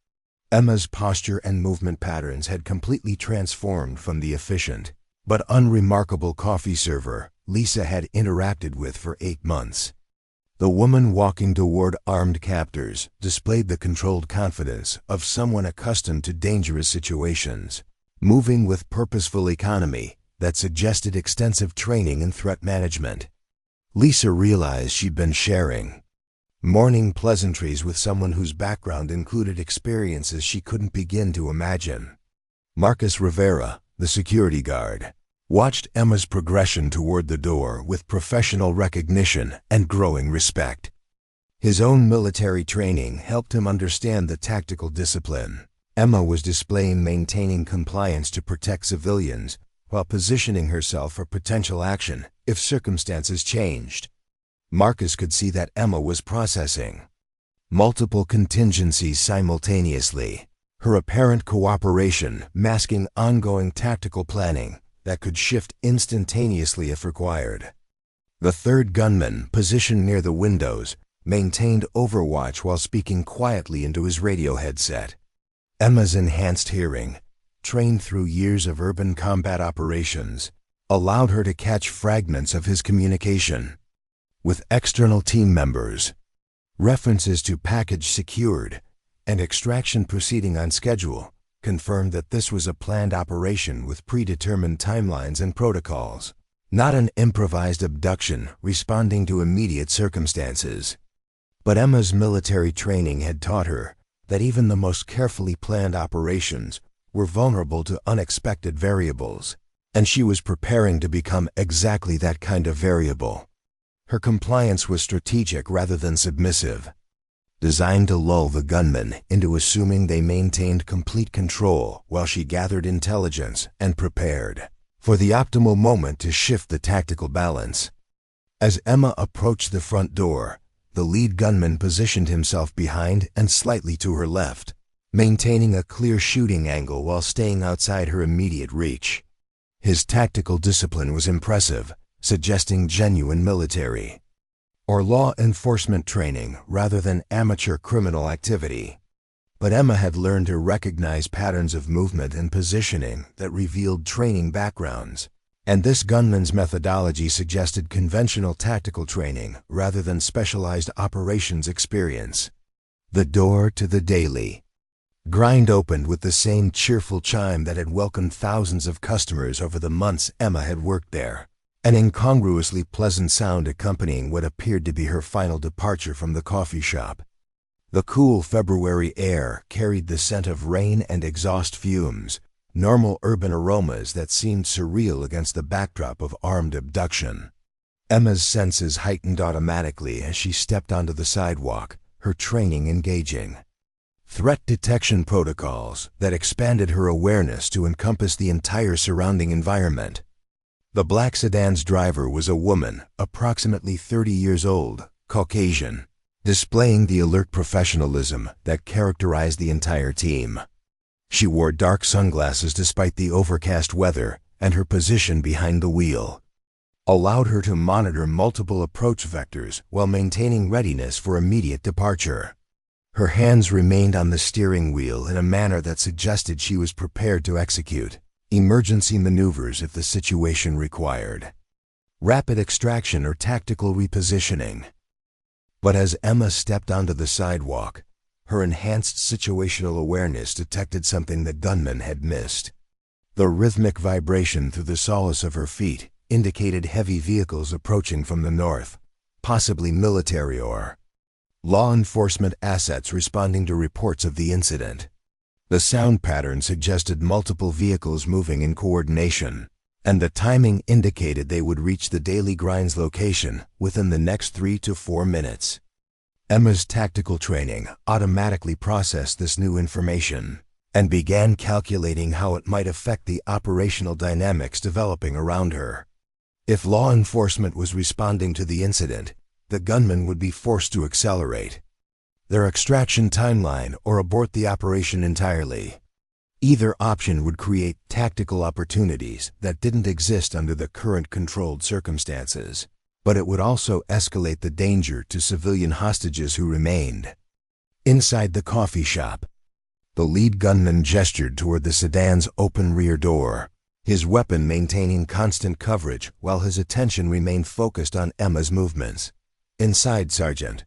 Emma's posture and movement patterns had completely transformed from the efficient but unremarkable coffee server Lisa had interacted with for 8 months. The woman walking toward armed captors displayed the controlled confidence of someone accustomed to dangerous situations, moving with purposeful economy that suggested extensive training in threat management. Lisa realized she'd been sharing morning pleasantries with someone whose background included experiences she couldn't begin to imagine. Marcus Rivera, the security guard, watched Emma's progression toward the door with professional recognition and growing respect. His own military training helped him understand the tactical discipline Emma was displaying, maintaining compliance to protect civilians while positioning herself for potential action if circumstances changed. Marcus could see that Emma was processing multiple contingencies simultaneously, her apparent cooperation masking ongoing tactical planning that could shift instantaneously if required. The third gunman, positioned near the windows, maintained overwatch while speaking quietly into his radio headset. Emma's enhanced hearing, trained through years of urban combat operations, allowed her to catch fragments of his communication with external team members. References to package secured and extraction proceeding on schedule confirmed that this was a planned operation with predetermined timelines and protocols, not an improvised abduction responding to immediate circumstances. But Emma's military training had taught her that even the most carefully planned operations were vulnerable to unexpected variables, and she was preparing to become exactly that kind of variable. Her compliance was strategic rather than submissive, designed to lull the gunmen into assuming they maintained complete control while she gathered intelligence and prepared for the optimal moment to shift the tactical balance. As Emma approached the front door, the lead gunman positioned himself behind and slightly to her left, maintaining a clear shooting angle while staying outside her immediate reach. His tactical discipline was impressive, suggesting genuine military or law enforcement training rather than amateur criminal activity. But Emma had learned to recognize patterns of movement and positioning that revealed training backgrounds, and this gunman's methodology suggested conventional tactical training rather than specialized operations experience. The door to the daily grind opened with the same cheerful chime that had welcomed thousands of customers over the months Emma had worked there, an incongruously pleasant sound accompanying what appeared to be her final departure from the coffee shop. The cool February air carried the scent of rain and exhaust fumes, normal urban aromas that seemed surreal against the backdrop of armed abduction. Emma's senses heightened automatically as she stepped onto the sidewalk, her training engaging threat detection protocols that expanded her awareness to encompass the entire surrounding environment. The black sedan's driver was a woman, approximately 30 years old, Caucasian, displaying the alert professionalism that characterized the entire team. She wore dark sunglasses despite the overcast weather, and her position behind the wheel allowed her to monitor multiple approach vectors while maintaining readiness for immediate departure. Her hands remained on the steering wheel in a manner that suggested she was prepared to execute emergency maneuvers if the situation required rapid extraction or tactical repositioning. But as Emma stepped onto the sidewalk, her enhanced situational awareness detected something the gunman had missed. The rhythmic vibration through the soles of her feet indicated heavy vehicles approaching from the north, possibly military or law enforcement assets responding to reports of the incident. The sound pattern suggested multiple vehicles moving in coordination, and the timing indicated they would reach the Daily Grind's location within the next 3 to 4 minutes. Emma's tactical training automatically processed this new information and began calculating how it might affect the operational dynamics developing around her. If law enforcement was responding to the incident, the gunmen would be forced to accelerate their extraction timeline or abort the operation entirely. Either option would create tactical opportunities that didn't exist under the current controlled circumstances, but it would also escalate the danger to civilian hostages who remained. Inside the coffee shop, the lead gunman gestured toward the sedan's open rear door, his weapon maintaining constant coverage while his attention remained focused on Emma's movements. Inside, Sergeant.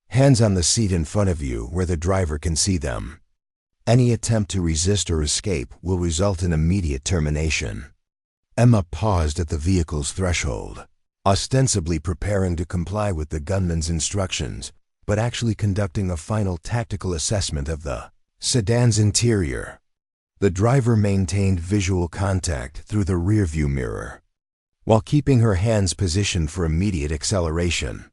Hands on the seat in front of you where the driver can see them. Any attempt to resist or escape will result in immediate termination. Emma paused at the vehicle's threshold, ostensibly preparing to comply with the gunman's instructions, but actually conducting a final tactical assessment of the sedan's interior. The driver maintained visual contact through the rearview mirror, while keeping her hands positioned for immediate acceleration.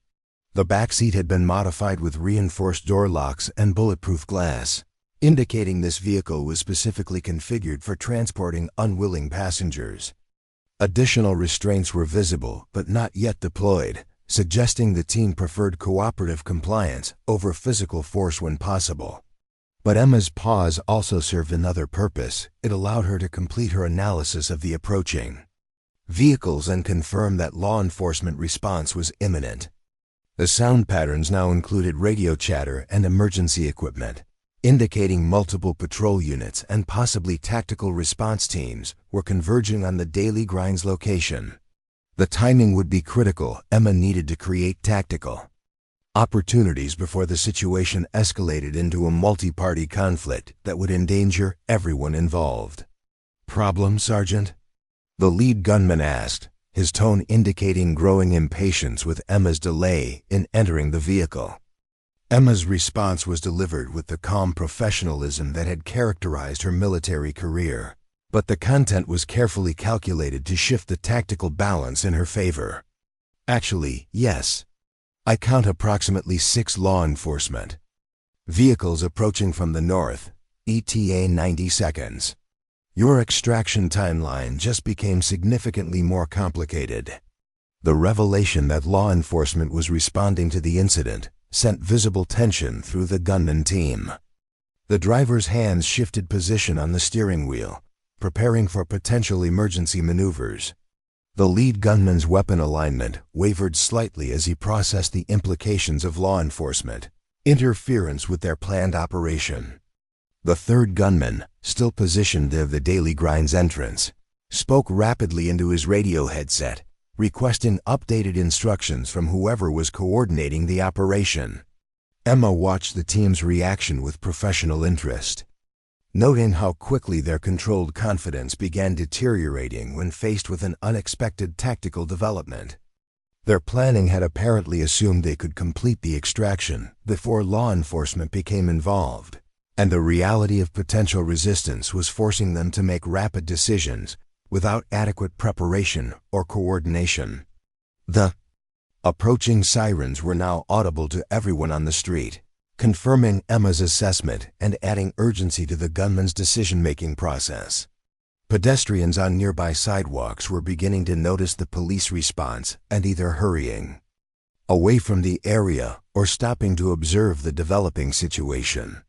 The back seat had been modified with reinforced door locks and bulletproof glass, indicating this vehicle was specifically configured for transporting unwilling passengers. Additional restraints were visible but not yet deployed, suggesting the team preferred cooperative compliance over physical force when possible. But Emma's pause also served another purpose. It allowed her to complete her analysis of the approaching vehicles and confirm that law enforcement response was imminent. The sound patterns now included radio chatter and emergency equipment, indicating multiple patrol units and possibly tactical response teams were converging on the Daily Grind's location. The timing would be critical. Emma needed to create tactical opportunities before the situation escalated into a multi-party conflict that would endanger everyone involved. Problem, Sergeant? The lead gunman asked, his tone indicating growing impatience with Emma's delay in entering the vehicle. Emma's response was delivered with the calm professionalism that had characterized her military career, but the content was carefully calculated to shift the tactical balance in her favor. Actually, yes. I count approximately 6 law enforcement vehicles approaching from the north, ETA 90 seconds. Your extraction timeline just became significantly more complicated. The revelation that law enforcement was responding to the incident sent visible tension through the gunman team. The driver's hands shifted position on the steering wheel, preparing for potential emergency maneuvers. The lead gunman's weapon alignment wavered slightly as he processed the implications of law enforcement interference with their planned operation. The third gunman, still positioned near the Daily Grind's entrance, spoke rapidly into his radio headset, requesting updated instructions from whoever was coordinating the operation. Emma watched the team's reaction with professional interest, noting how quickly their controlled confidence began deteriorating when faced with an unexpected tactical development. Their planning had apparently assumed they could complete the extraction before law enforcement became involved, and the reality of potential resistance was forcing them to make rapid decisions without adequate preparation or coordination. The approaching sirens were now audible to everyone on the street, confirming Emma's assessment and adding urgency to the gunman's decision-making process. Pedestrians on nearby sidewalks were beginning to notice the police response and either hurrying away from the area or stopping to observe the developing situation.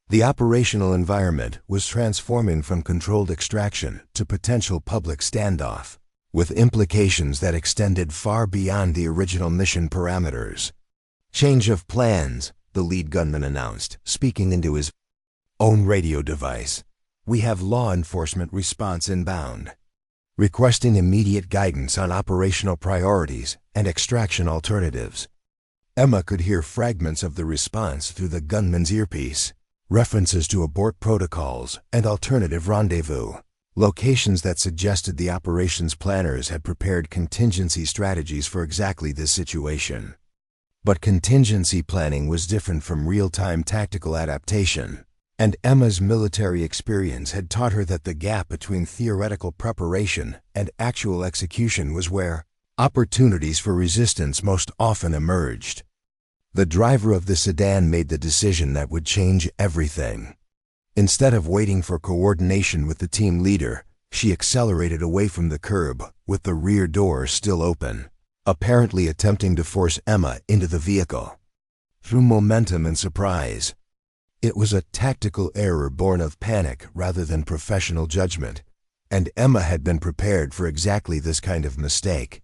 The operational environment was transforming from controlled extraction to potential public standoff, with implications that extended far beyond the original mission parameters. Change of plans, the lead gunman announced, speaking into his own radio device. We have law enforcement response inbound, requesting immediate guidance on operational priorities and extraction alternatives. Emma could hear fragments of the response through the gunman's earpiece, references to abort protocols and alternative rendezvous, locations that suggested the operations planners had prepared contingency strategies for exactly this situation. But contingency planning was different from real-time tactical adaptation, and Emma's military experience had taught her that the gap between theoretical preparation and actual execution was where opportunities for resistance most often emerged. The driver of the sedan made the decision that would change everything. Instead of waiting for coordination with the team leader, she accelerated away from the curb, with the rear door still open, apparently attempting to force Emma into the vehicle. Through momentum and surprise. It was a tactical error born of panic rather than professional judgment, and Emma had been prepared for exactly this kind of mistake.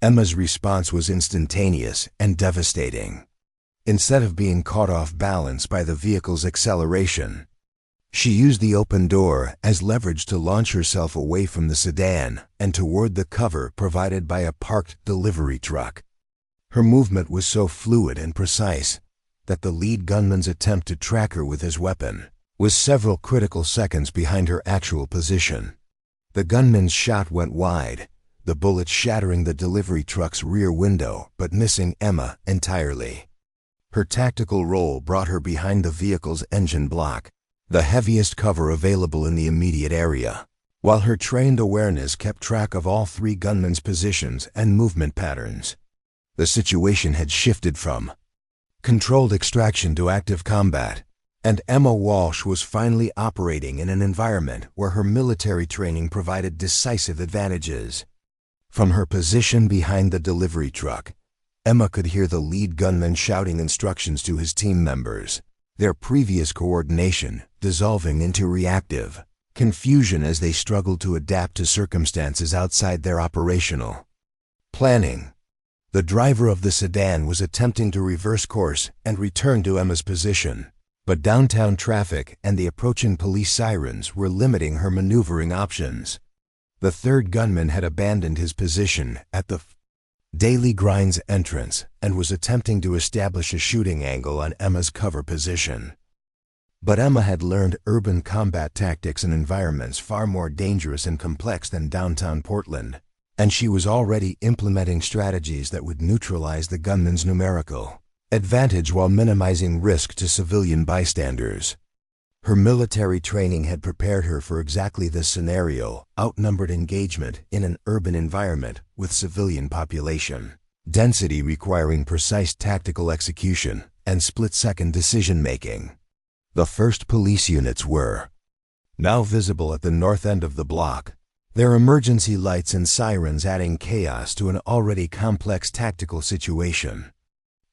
Emma's response was instantaneous and devastating. Instead of being caught off balance by the vehicle's acceleration, she used the open door as leverage to launch herself away from the sedan and toward the cover provided by a parked delivery truck. Her movement was so fluid and precise that the lead gunman's attempt to track her with his weapon was several critical seconds behind her actual position. The gunman's shot went wide, the bullet shattering the delivery truck's rear window but missing Emma entirely. Her tactical role brought her behind the vehicle's engine block, the heaviest cover available in the immediate area, while her trained awareness kept track of all three gunmen's positions and movement patterns. The situation had shifted from controlled extraction to active combat, and Emma Walsh was finally operating in an environment where her military training provided decisive advantages. From her position behind the delivery truck, Emma could hear the lead gunman shouting instructions to his team members, their previous coordination dissolving into reactive confusion as they struggled to adapt to circumstances outside their operational planning. The driver of the sedan was attempting to reverse course and return to Emma's position, but downtown traffic and the approaching police sirens were limiting her maneuvering options. The third gunman had abandoned his position at the Daily Grind's entrance and was attempting to establish a shooting angle on Emma's cover position. But Emma had learned urban combat tactics in environments far more dangerous and complex than downtown Portland, and she was already implementing strategies that would neutralize the gunman's numerical advantage while minimizing risk to civilian bystanders. Her military training had prepared her for exactly this scenario: outnumbered engagement in an urban environment with civilian population density requiring precise tactical execution and split-second decision-making. The first police units were now visible at the north end of the block, their emergency lights and sirens adding chaos to an already complex tactical situation.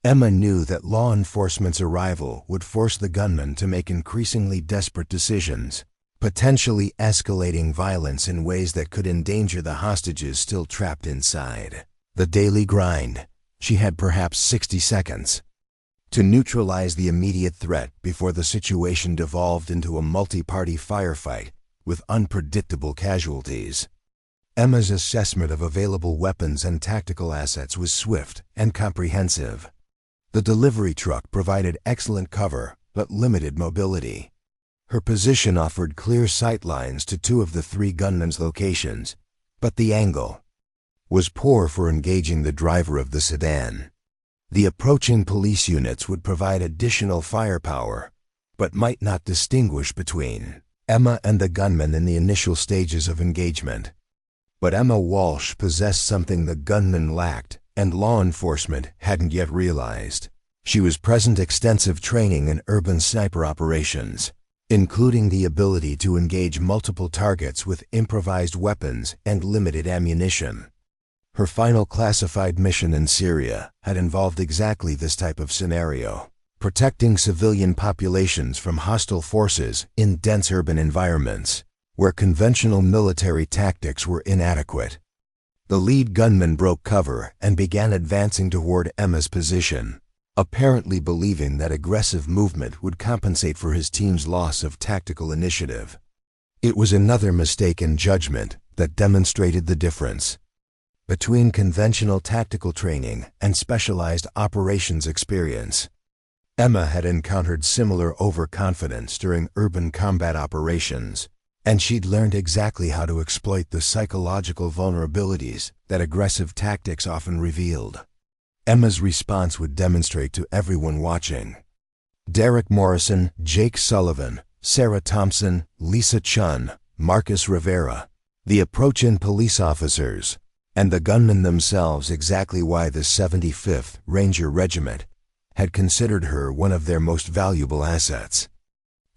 Emma knew that law enforcement's arrival would force the gunman to make increasingly desperate decisions, potentially escalating violence in ways that could endanger the hostages still trapped inside the Daily Grind. She had perhaps 60 seconds to neutralize the immediate threat before the situation devolved into a multi-party firefight with unpredictable casualties. Emma's assessment of available weapons and tactical assets was swift and comprehensive. The delivery truck provided excellent cover but limited mobility. Her position offered clear sight lines to two of the three gunmen's locations, but the angle was poor for engaging the driver of the sedan. The approaching police units would provide additional firepower, but might not distinguish between Emma and the gunman in the initial stages of engagement. But Emma Walsh possessed something the gunman lacked and law enforcement hadn't yet realized. She was present extensive training in urban sniper operations, including the ability to engage multiple targets with improvised weapons and limited ammunition. Her final classified mission in Syria had involved exactly this type of scenario, protecting civilian populations from hostile forces in dense urban environments, where conventional military tactics were inadequate. The lead gunman broke cover and began advancing toward Emma's position, apparently believing that aggressive movement would compensate for his team's loss of tactical initiative. It was another mistake in judgment that demonstrated the difference between conventional tactical training and specialized operations experience. Emma had encountered similar overconfidence during urban combat operations, and she'd learned exactly how to exploit the psychological vulnerabilities that aggressive tactics often revealed. Emma's response would demonstrate to everyone watching. Derek Morrison, Jake Sullivan, Sarah Thompson, Lisa Chun, Marcus Rivera, the approach-in police officers, and the gunmen themselves exactly why the 75th Ranger Regiment had considered her one of their most valuable assets.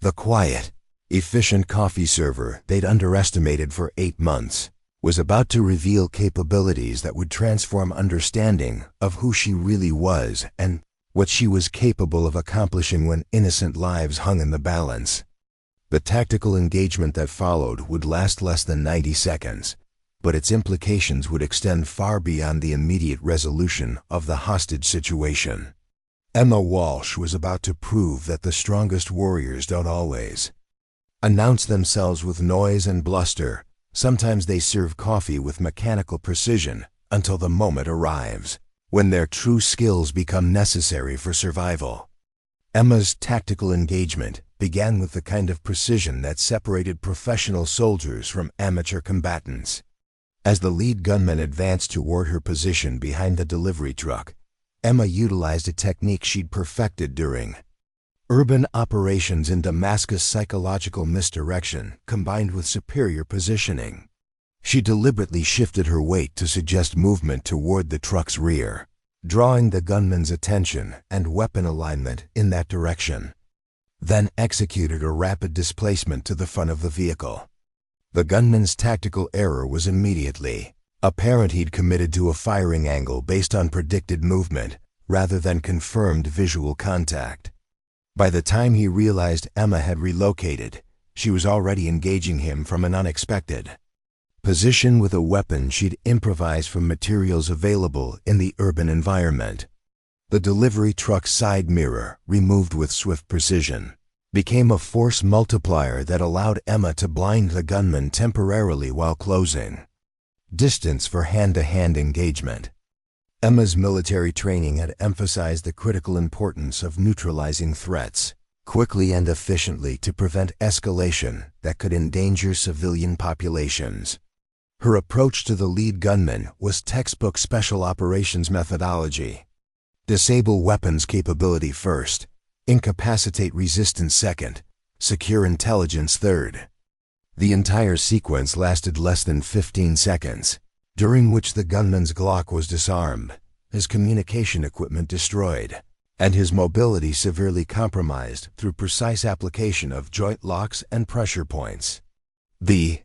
The quiet, efficient coffee server they'd underestimated for 8 months was about to reveal capabilities that would transform understanding of who she really was and what she was capable of accomplishing when innocent lives hung in the balance. The tactical engagement that followed would last less than 90 seconds, but its implications would extend far beyond the immediate resolution of the hostage situation. Emma Walsh was about to prove that the strongest warriors don't always announce themselves with noise and bluster. Sometimes they serve coffee with mechanical precision until the moment arrives, when their true skills become necessary for survival. Emma's tactical engagement began with the kind of precision that separated professional soldiers from amateur combatants. As the lead gunman advanced toward her position behind the delivery truck, Emma utilized a technique she'd perfected during urban operations in Damascus. Psychological misdirection combined with superior positioning. She deliberately shifted her weight to suggest movement toward the truck's rear, drawing the gunman's attention and weapon alignment in that direction, then executed a rapid displacement to the front of the vehicle. The gunman's tactical error was immediately apparent. He'd committed to a firing angle based on predicted movement rather than confirmed visual contact. By the time he realized Emma had relocated, she was already engaging him from an unexpected position with a weapon she'd improvised from materials available in the urban environment. The delivery truck's side mirror, removed with swift precision, became a force multiplier that allowed Emma to blind the gunman temporarily while closing distance for hand-to-hand engagement. Emma's military training had emphasized the critical importance of neutralizing threats quickly and efficiently to prevent escalation that could endanger civilian populations. Her approach to the lead gunman was textbook special operations methodology. Disable weapons capability first, incapacitate resistance second, secure intelligence third. The entire sequence lasted less than 15 seconds, during which the gunman's Glock was disarmed, his communication equipment destroyed, and his mobility severely compromised through precise application of joint locks and pressure points. The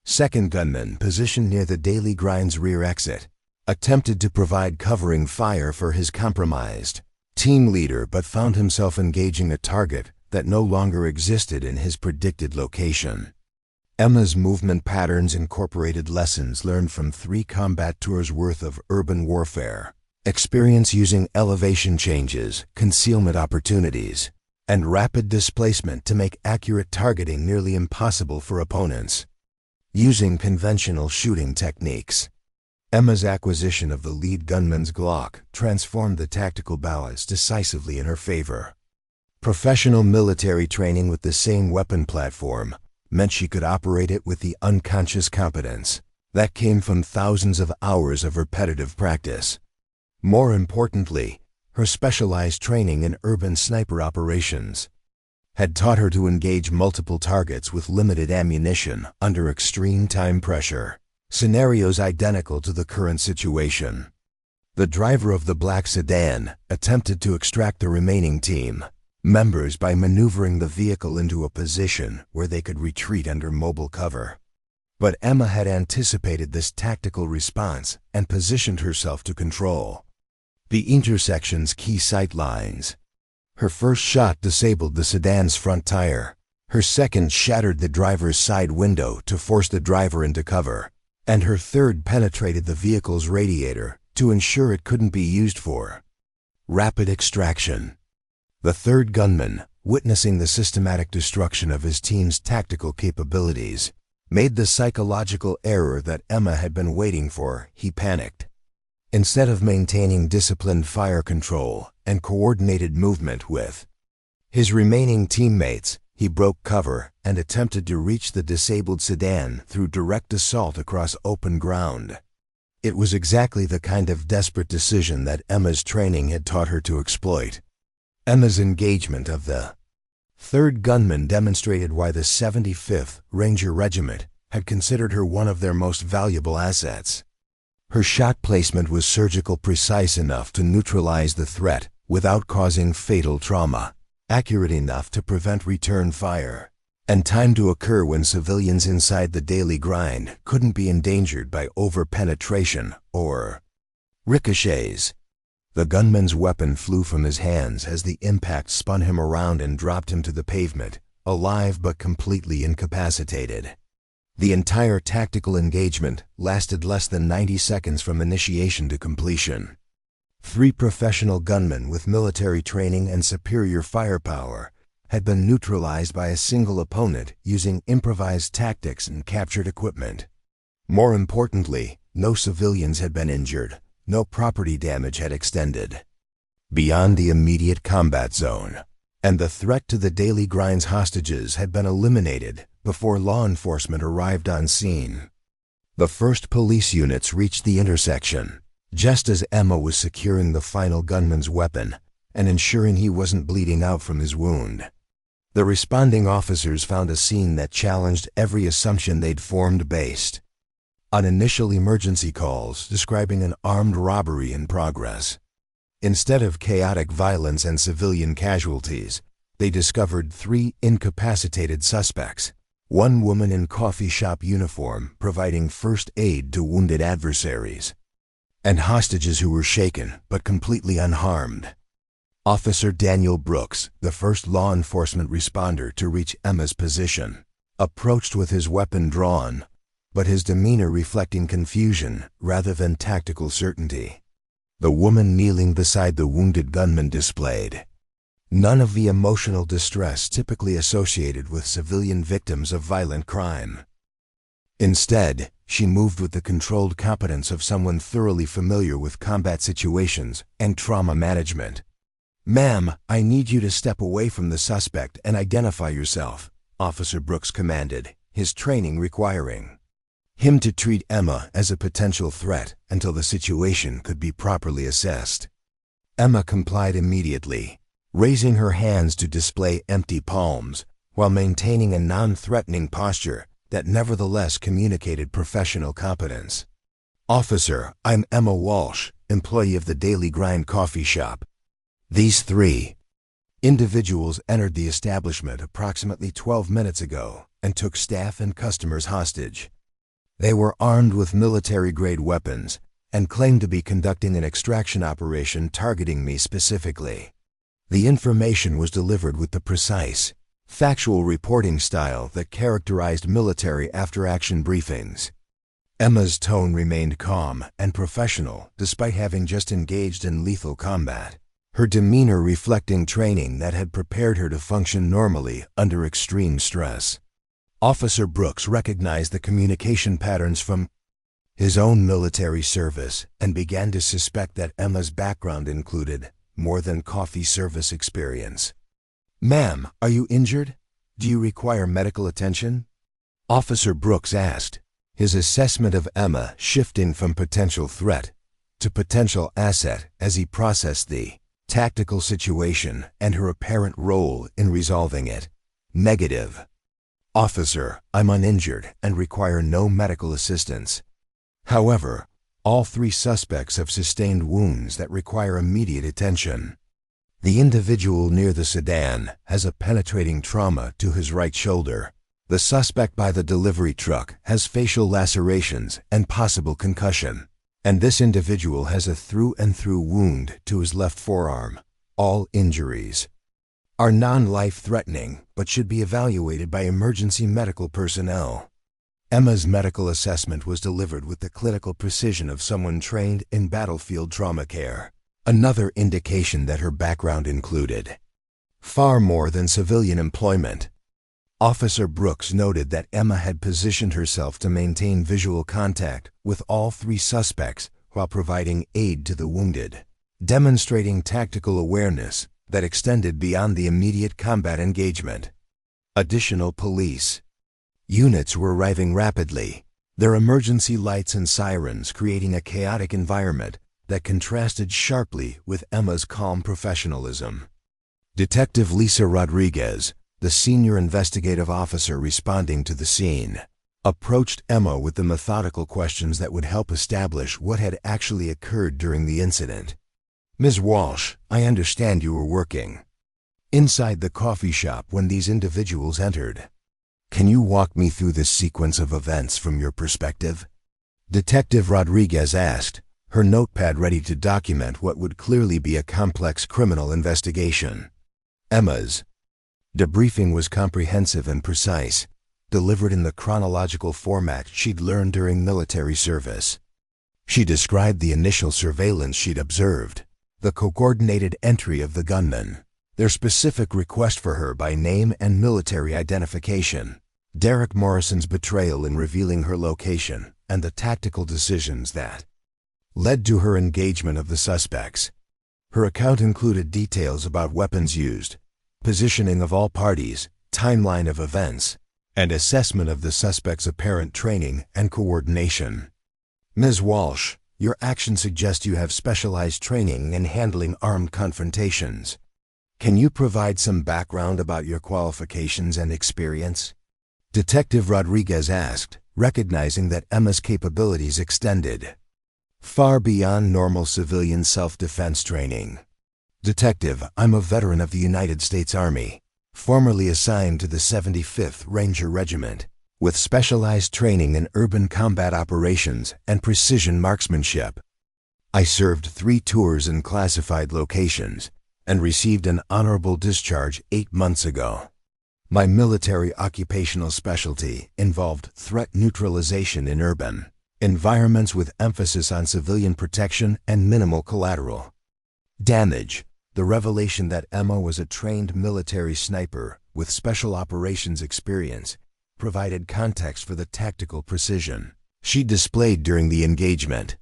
second gunman, positioned near the Daily Grind's rear exit, attempted to provide covering fire for his compromised team leader but found himself engaging a target that no longer existed in his predicted location. Emma's movement patterns incorporated lessons learned from 3 combat tours worth of urban warfare, experience using elevation changes, concealment opportunities, and rapid displacement to make accurate targeting nearly impossible for opponents. Using conventional shooting techniques, Emma's acquisition of the lead gunman's Glock transformed the tactical balance decisively in her favor. Professional military training with the same weapon platform meant she could operate it with the unconscious competence that came from thousands of hours of repetitive practice. More importantly, her specialized training in urban sniper operations had taught her to engage multiple targets with limited ammunition under extreme time pressure, scenarios identical to the current situation. The driver of the black sedan attempted to extract the remaining team members by maneuvering the vehicle into a position where they could retreat under mobile cover. But Emma had anticipated this tactical response and positioned herself to control the intersection's key sight lines. Her first shot disabled the sedan's front tire. Her second shattered the driver's side window to force the driver into cover. And her third penetrated the vehicle's radiator to ensure it couldn't be used for rapid extraction. The third gunman, witnessing the systematic destruction of his team's tactical capabilities, made the psychological error that Emma had been waiting for. He panicked. Instead of maintaining disciplined fire control and coordinated movement with his remaining teammates, he broke cover and attempted to reach the disabled sedan through direct assault across open ground. It was exactly the kind of desperate decision that Emma's training had taught her to exploit. Emma's engagement of the third gunman demonstrated why the 75th Ranger Regiment had considered her one of their most valuable assets. Her shot placement was surgical precise enough to neutralize the threat without causing fatal trauma, accurate enough to prevent return fire, and timed to occur when civilians inside the daily grind couldn't be endangered by over-penetration or ricochets. The gunman's weapon flew from his hands as the impact spun him around and dropped him to the pavement, alive but completely incapacitated. The entire tactical engagement lasted less than 90 seconds from initiation to completion. 3 professional gunmen with military training and superior firepower had been neutralized by a single opponent using improvised tactics and captured equipment. More importantly, no civilians had been injured, no property damage had extended beyond the immediate combat zone, and the threat to the daily grind's hostages had been eliminated before law enforcement arrived on scene. The first police units reached the intersection just as Emma was securing the final gunman's weapon and ensuring he wasn't bleeding out from his wound. The responding officers found a scene that challenged every assumption they'd formed based on initial emergency calls describing an armed robbery in progress. Instead of chaotic violence and civilian casualties, they discovered 3 incapacitated suspects, 1 woman in coffee shop uniform providing first aid to wounded adversaries, and hostages who were shaken but completely unharmed. Officer Daniel Brooks, the first law enforcement responder to reach Emma's position, approached with his weapon drawn, but his demeanor reflecting confusion rather than tactical certainty. The woman kneeling beside the wounded gunman displayed none of the emotional distress typically associated with civilian victims of violent crime. Instead, she moved with the controlled competence of someone thoroughly familiar with combat situations and trauma management. "Ma'am, I need you to step away from the suspect and identify yourself," Officer Brooks commanded, his training requiring him to treat Emma as a potential threat until the situation could be properly assessed. Emma complied immediately, raising her hands to display empty palms while maintaining a non-threatening posture that nevertheless communicated professional competence. "Officer, I'm Emma Walsh, employee of the Daily Grind coffee shop." These 3 individuals entered the establishment approximately 12 minutes ago and took staff and customers hostage. They were armed with military-grade weapons and claimed to be conducting an extraction operation targeting me specifically. The information was delivered with the precise, factual reporting style that characterized military after-action briefings. Emma's tone remained calm and professional despite having just engaged in lethal combat, her demeanor reflecting training that had prepared her to function normally under extreme stress. Officer Brooks recognized the communication patterns from his own military service and began to suspect that Emma's background included more than coffee service experience. "Ma'am, are you injured? Do you require medical attention?" Officer Brooks asked, his assessment of Emma shifting from potential threat to potential asset as he processed the tactical situation and her apparent role in resolving it. "Negative." "Officer, I'm uninjured and require no medical assistance. However, all 3 suspects have sustained wounds that require immediate attention. The individual near the sedan has a penetrating trauma to his right shoulder. The suspect by the delivery truck has facial lacerations and possible concussion. And this individual has a through-and-through wound to his left forearm. All injuries are non-life-threatening but should be evaluated by emergency medical personnel." Emma's medical assessment was delivered with the clinical precision of someone trained in battlefield trauma care, another indication that her background included far more than civilian employment. Officer Brooks noted that Emma had positioned herself to maintain visual contact with all 3 suspects while providing aid to the wounded, demonstrating tactical awareness that extended beyond the immediate combat engagement. Additional police units were arriving rapidly, their emergency lights and sirens creating a chaotic environment that contrasted sharply with Emma's calm professionalism. Detective Lisa Rodriguez, the senior investigative officer responding to the scene, approached Emma with the methodical questions that would help establish what had actually occurred during the incident. "Ms. Walsh, I understand you were working inside the coffee shop when these individuals entered. Can you walk me through this sequence of events from your perspective?" Detective Rodriguez asked, her notepad ready to document what would clearly be a complex criminal investigation. Emma's debriefing was comprehensive and precise, delivered in the chronological format she'd learned during military service. She described the initial surveillance she'd observed, the coordinated entry of the gunmen, their specific request for her by name and military identification, Derek Morrison's betrayal in revealing her location, and the tactical decisions that led to her engagement of the suspects. Her account included details about weapons used, positioning of all parties, timeline of events, and assessment of the suspect's apparent training and coordination. "Ms. Walsh, your actions suggest you have specialized training in handling armed confrontations. Can you provide some background about your qualifications and experience?" Detective Rodriguez asked, recognizing that Emma's capabilities extended far beyond normal civilian self-defense training. "Detective, I'm a veteran of the United States Army, formerly assigned to the 75th Ranger Regiment, with specialized training in urban combat operations and precision marksmanship. I served 3 tours in classified locations and received an honorable discharge 8 months ago. My military occupational specialty involved threat neutralization in urban environments with emphasis on civilian protection and minimal collateral damage." The revelation that Emma was a trained military sniper with special operations experience provided context for the tactical precision she displayed during the engagement.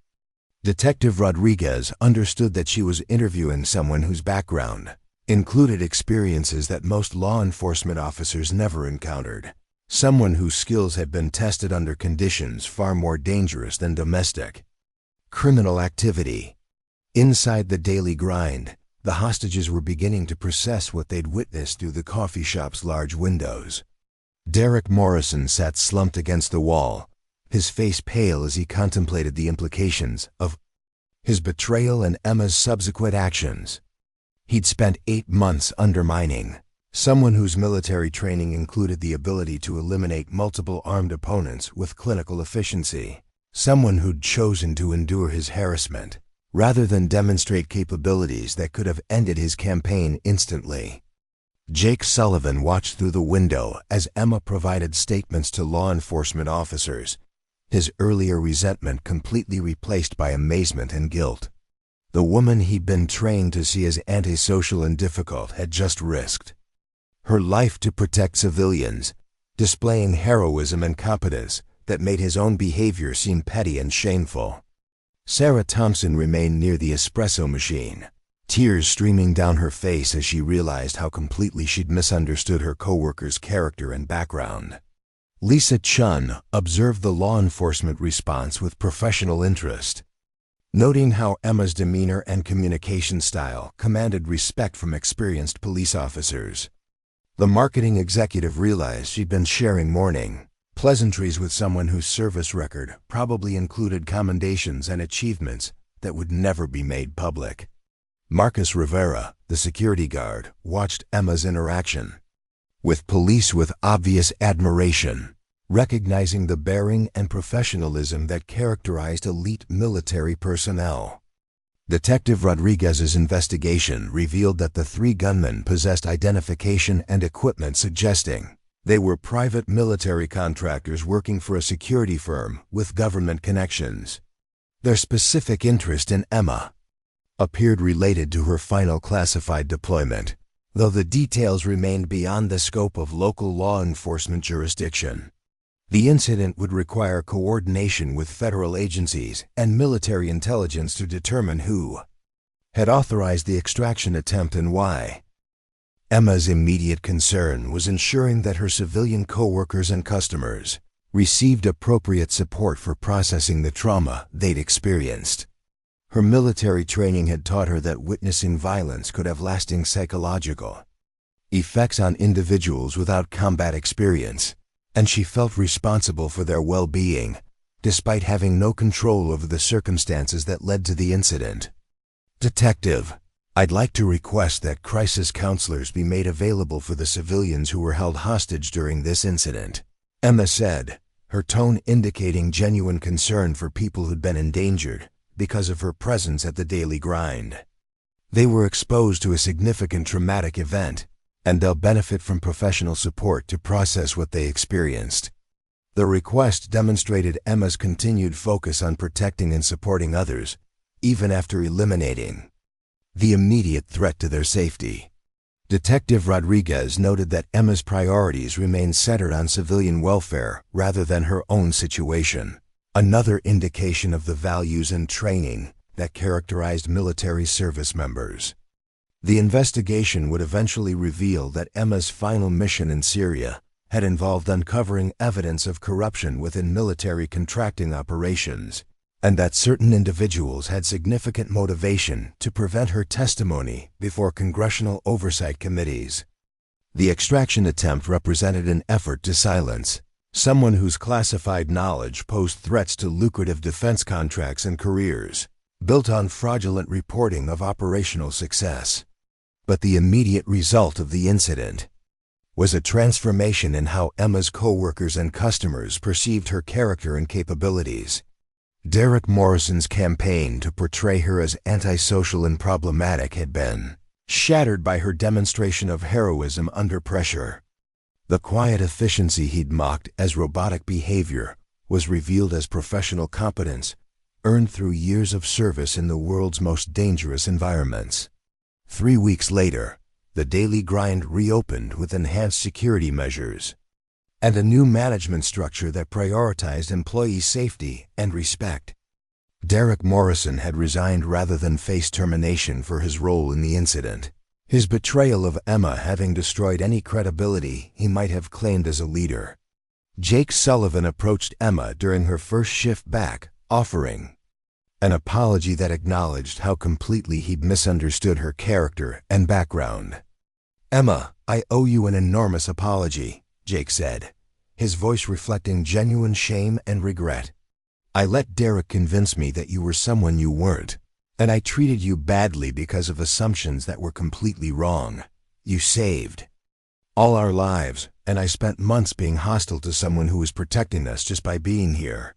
Detective Rodriguez understood that she was interviewing someone whose background included experiences that most law enforcement officers never encountered, someone whose skills had been tested under conditions far more dangerous than domestic criminal activity. Inside the daily grind, the hostages were beginning to process what they'd witnessed through the coffee shop's large windows. Derek Morrison sat slumped against the wall, his face pale as he contemplated the implications of his betrayal and Emma's subsequent actions. He'd spent 8 months undermining someone whose military training included the ability to eliminate multiple armed opponents with clinical efficiency, someone who'd chosen to endure his harassment rather than demonstrate capabilities that could have ended his campaign instantly. Jake Sullivan watched through the window as Emma provided statements to law enforcement officers, his earlier resentment completely replaced by amazement and guilt. The woman he'd been trained to see as antisocial and difficult had just risked her life to protect civilians, displaying heroism and competence that made his own behavior seem petty and shameful. Sarah Thompson remained near the espresso machine, tears streaming down her face as she realized how completely she'd misunderstood her coworker's character and background. Lisa Chun observed the law enforcement response with professional interest, noting how Emma's demeanor and communication style commanded respect from experienced police officers. The marketing executive realized she'd been sharing morning pleasantries with someone whose service record probably included commendations and achievements that would never be made public. Marcus Rivera, the security guard, watched Emma's interaction with police with obvious admiration, recognizing the bearing and professionalism that characterized elite military personnel. Detective Rodriguez's investigation revealed that the 3 gunmen possessed identification and equipment suggesting they were private military contractors working for a security firm with government connections. Their specific interest in Emma appeared related to her final classified deployment, though the details remained beyond the scope of local law enforcement jurisdiction. The incident would require coordination with federal agencies and military intelligence to determine who had authorized the extraction attempt and why. Emma's immediate concern was ensuring that her civilian coworkers and customers received appropriate support for processing the trauma they'd experienced. Her military training had taught her that witnessing violence could have lasting psychological effects on individuals without combat experience, and she felt responsible for their well-being, despite having no control over the circumstances that led to the incident. Detective, I'd like to request that crisis counselors be made available for the civilians who were held hostage during this incident, Emma said, her tone indicating genuine concern for people who'd been endangered because of her presence at the daily grind. They were exposed to a significant traumatic event, and they'll benefit from professional support to process what they experienced. The request demonstrated Emma's continued focus on protecting and supporting others, even after eliminating the immediate threat to their safety. Detective Rodriguez noted that Emma's priorities remained centered on civilian welfare rather than her own situation, another indication of the values and training that characterized military service members. The investigation would eventually reveal that Emma's final mission in Syria had involved uncovering evidence of corruption within military contracting operations, and that certain individuals had significant motivation to prevent her testimony before congressional oversight committees. The extraction attempt represented an effort to silence someone whose classified knowledge posed threats to lucrative defense contracts and careers, built on fraudulent reporting of operational success. But the immediate result of the incident was a transformation in how Emma's co-workers and customers perceived her character and capabilities. Derek Morrison's campaign to portray her as antisocial and problematic had been shattered by her demonstration of heroism under pressure. The quiet efficiency he'd mocked as robotic behavior was revealed as professional competence, earned through years of service in the world's most dangerous environments. 3 weeks later, the daily grind reopened with enhanced security measures and a new management structure that prioritized employee safety and respect. Derek Morrison had resigned rather than face termination for his role in the incident, his betrayal of Emma having destroyed any credibility he might have claimed as a leader. Jake Sullivan approached Emma during her first shift back, offering an apology that acknowledged how completely he'd misunderstood her character and background. "Emma, I owe you an enormous apology," Jake said, his voice reflecting genuine shame and regret. "I let Derek convince me that you were someone you weren't, and I treated you badly because of assumptions that were completely wrong. You saved all our lives, and I spent months being hostile to someone who was protecting us just by being here."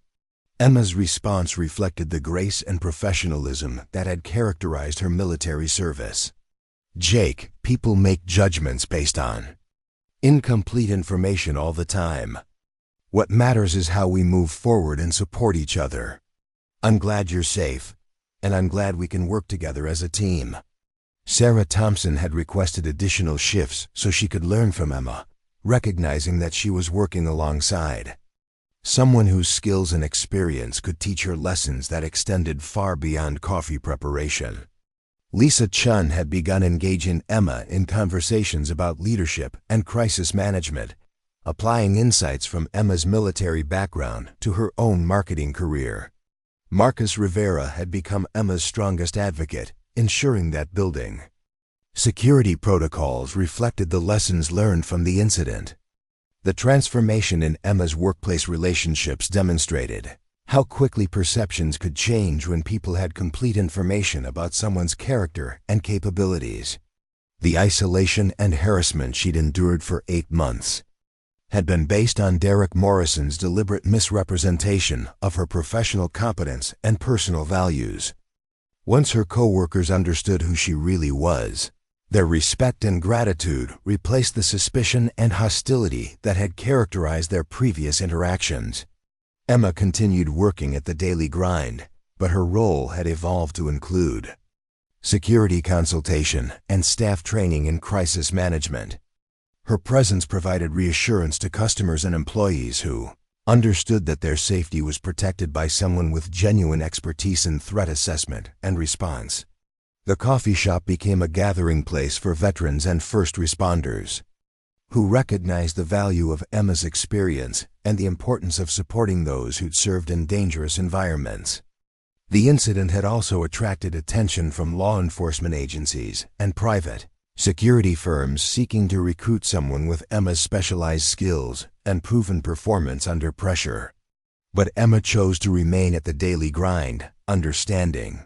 Emma's response reflected the grace and professionalism that had characterized her military service. "Jake, people make judgments based on incomplete information all the time. What matters is how we move forward and support each other. I'm glad you're safe, and I'm glad we can work together as a team." Sarah Thompson had requested additional shifts so she could learn from Emma, recognizing that she was working alongside someone whose skills and experience could teach her lessons that extended far beyond coffee preparation. Lisa Chun had begun engaging Emma in conversations about leadership and crisis management, applying insights from Emma's military background to her own marketing career. Marcus Rivera had become Emma's strongest advocate, ensuring that building security protocols reflected the lessons learned from the incident. The transformation in Emma's workplace relationships demonstrated how quickly perceptions could change when people had complete information about someone's character and capabilities. The isolation and harassment she'd endured for 8 months had been based on Derek Morrison's deliberate misrepresentation of her professional competence and personal values. Once her co-workers understood who she really was, their respect and gratitude replaced the suspicion and hostility that had characterized their previous interactions. Emma continued working at the daily grind, but her role had evolved to include security consultation and staff training in crisis management. Her presence provided reassurance to customers and employees who understood that their safety was protected by someone with genuine expertise in threat assessment and response. The coffee shop became a gathering place for veterans and first responders. who recognized the value of Emma's experience and the importance of supporting those who'd served in dangerous environments. The incident had also attracted attention from law enforcement agencies and private security firms seeking to recruit someone with Emma's specialized skills and proven performance under pressure. But Emma chose to remain at the daily grind, understanding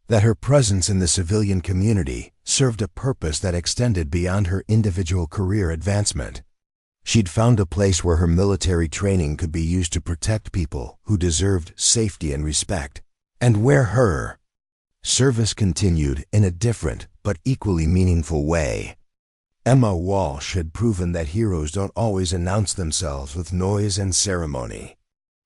that her presence in the civilian community served a purpose that extended beyond her individual career advancement. She'd found a place where her military training could be used to protect people who deserved safety and respect, and where her service continued in a different but equally meaningful way. Emma Walsh had proven that heroes don't always announce themselves with noise and ceremony.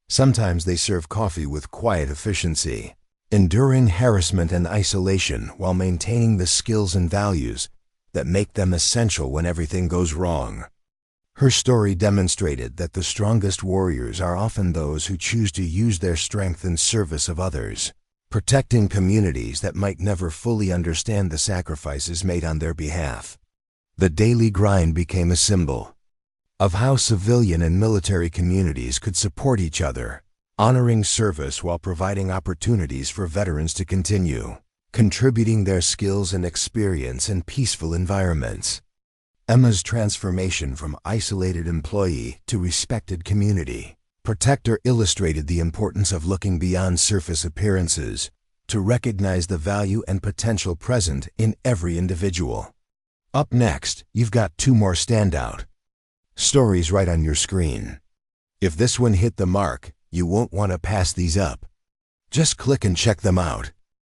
Sometimes they serve coffee with quiet efficiency, enduring harassment and isolation while maintaining the skills and values that make them essential when everything goes wrong. Her story demonstrated that the strongest warriors are often those who choose to use their strength in service of others, protecting communities that might never fully understand the sacrifices made on their behalf. The daily grind became a symbol of how civilian and military communities could support each other, honoring service while providing opportunities for veterans to continue contributing their skills and experience in peaceful environments. Emma's transformation from isolated employee to respected community protector illustrated the importance of looking beyond surface appearances to recognize the value and potential present in every individual. Up next, you've got two more standout stories right on your screen. If this one hit the mark, you won't want to pass these up. Just click and check them out.